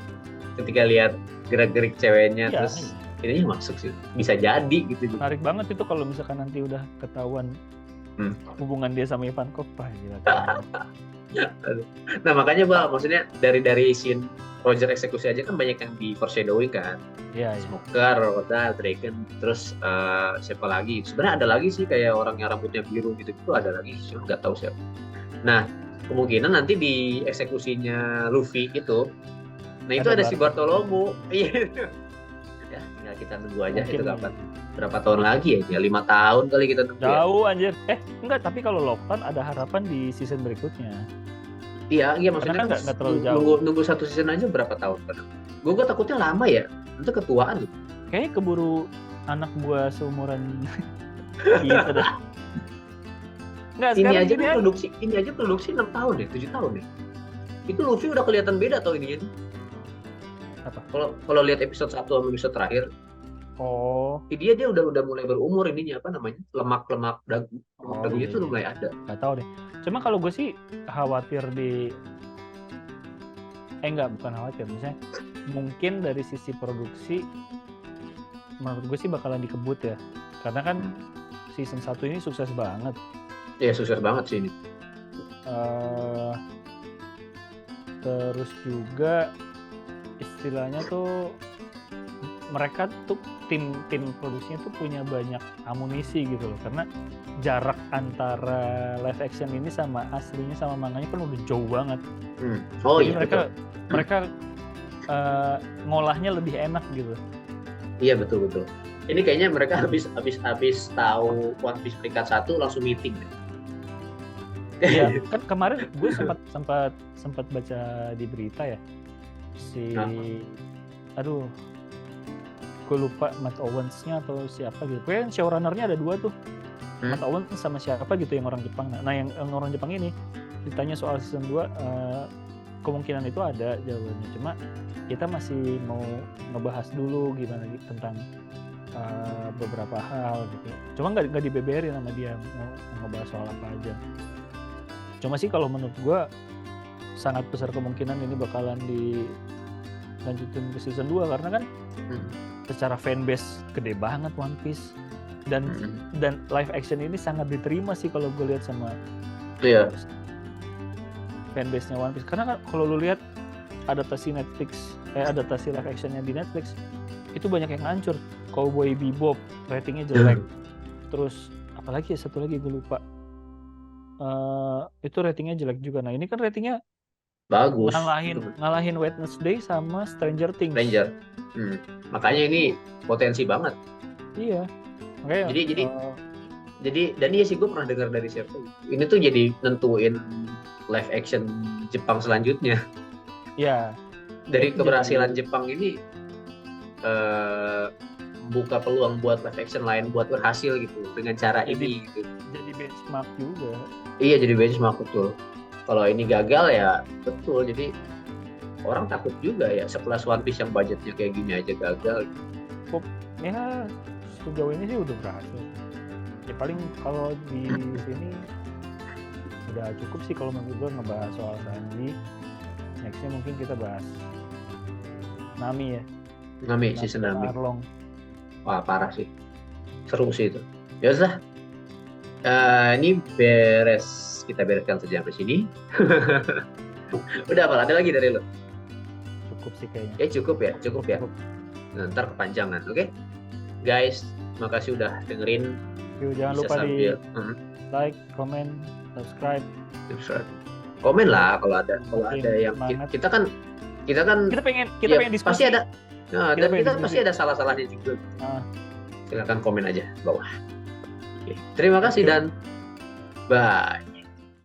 ketika lihat gerak-gerik ceweknya. Iya, terus ininya masuk sih, bisa jadi gitu. Menarik banget itu kalau misalkan nanti udah ketahuan hubungan dia sama Ivankov, gila. Nah makanya maksudnya dari scene Roger eksekusi aja kan banyak yang di foreshadowing kan. Iya. Smoker, Roda, Dragon, terus siapa lagi? Sebenarnya ada lagi sih kayak orang yang rambutnya biru gitu ada lagi, nggak tahu siapa. Nah kemungkinan nanti di eksekusinya Luffy itu, nah itu ada si Bartolomeo. Iya. Ya tinggal kita nunggu aja. Mungkin itu kapan? Berapa tahun lagi ya? 5 tahun kali kita nunggu. Jauh anjir. Enggak, tapi kalau Lockdown ada harapan di season berikutnya. Iya maksudnya kan nggak terlalu jauh. Nunggu satu season aja berapa tahun kan? Gue takutnya lama ya. Itu ketuaan. Kayaknya keburu anak gua seumuran kita dah. Nggak, ini aja produksi 6 tahun ya, 7 tahun ya. Itu Luffy udah kelihatan beda tau ininya tuh. Apa? Kalau lihat episode 1 sama episode terakhir. Oh. Dia udah mulai berumur ininya apa namanya? Lemak dagu. Lemak dagunya tuh udah mulai ada. Nggak tahu deh. Cuma kalau gue sih khawatir bukan khawatir, misalnya mungkin dari sisi produksi menurut gue sih bakalan dikebut ya, karena kan season 1 ini sukses banget. Iya sukses banget sih ini. Terus juga istilahnya tuh mereka tuh tim produksinya tuh punya banyak amunisi gitu loh, karena jarak antara live action ini sama aslinya sama manganya kan udah jauh banget. Jadi mereka ngolahnya lebih enak gitu. Iya betul. Ini kayaknya mereka habis tahu One Piece peringkat 1 langsung meeting. Iya, kan kemarin gue sempat baca di berita ya, gue lupa Matt Owens-nya atau siapa gitu. Kayaknya showrunner-nya ada 2 tuh. Matt Owens sama siapa gitu yang orang Jepang. Nah yang orang Jepang ini ditanya soal season 2, kemungkinan itu ada jawabannya. Cuma kita masih mau ngebahas dulu gimana tentang beberapa hal gitu. Cuma nggak dibeberin sama dia mau ngebahas soal apa aja. Cuma sih kalau menurut gue sangat besar kemungkinan ini bakalan dilanjutin ke season 2 karena kan secara fanbase gede banget One Piece dan live action ini sangat diterima sih kalau gue lihat sama fanbase-nya One Piece. Karena kan kalau lu lihat adaptasi live actionnya di Netflix itu banyak yang hancur. Cowboy Bebop ratingnya jelek. Terus apalagi ya satu lagi gue lupa. Itu ratingnya jelek juga. Nah ini kan ratingnya bagus. Ngalahin Wednesday sama Stranger Things. Makanya ini potensi banget. Iya. Makanya, jadi dan iya sih gue pernah dengar dari siapa. Ini tuh jadi nentuin live action Jepang selanjutnya. Iya. Dari keberhasilan Jepang ini buka peluang buat live action lain buat berhasil gitu dengan cara ini gitu. Jadi benchmark juga. Iya jadi benchmark betul. Kalau ini gagal ya betul, jadi orang takut juga ya sekelas One Piece yang budgetnya kayak gini aja gagal. Ya sejauh ini sih udah berhasil. Ya paling kalau di sini udah cukup sih kalau menurut gue ngebahas soal Sanji. Nextnya mungkin kita bahas Nami ya. Nami season Nami. Arlong. Wah parah sih, seru sih itu. Ya udah, ini kita bereskan saja sampai sini. Udah apa? Ada lagi dari lo? Cukup sih kayaknya. Cukup ya. Nah, ntar kepanjangan, oke? Guys, makasih udah dengerin. Jangan lupa di like, comment, subscribe. Komen lah kalau ada yang kita pengen diskusi. Pasti ada. Nah, dan kita pasti ada salah-salahnya juga. Silakan komen aja bawah. Oke. Terima kasih dan bye.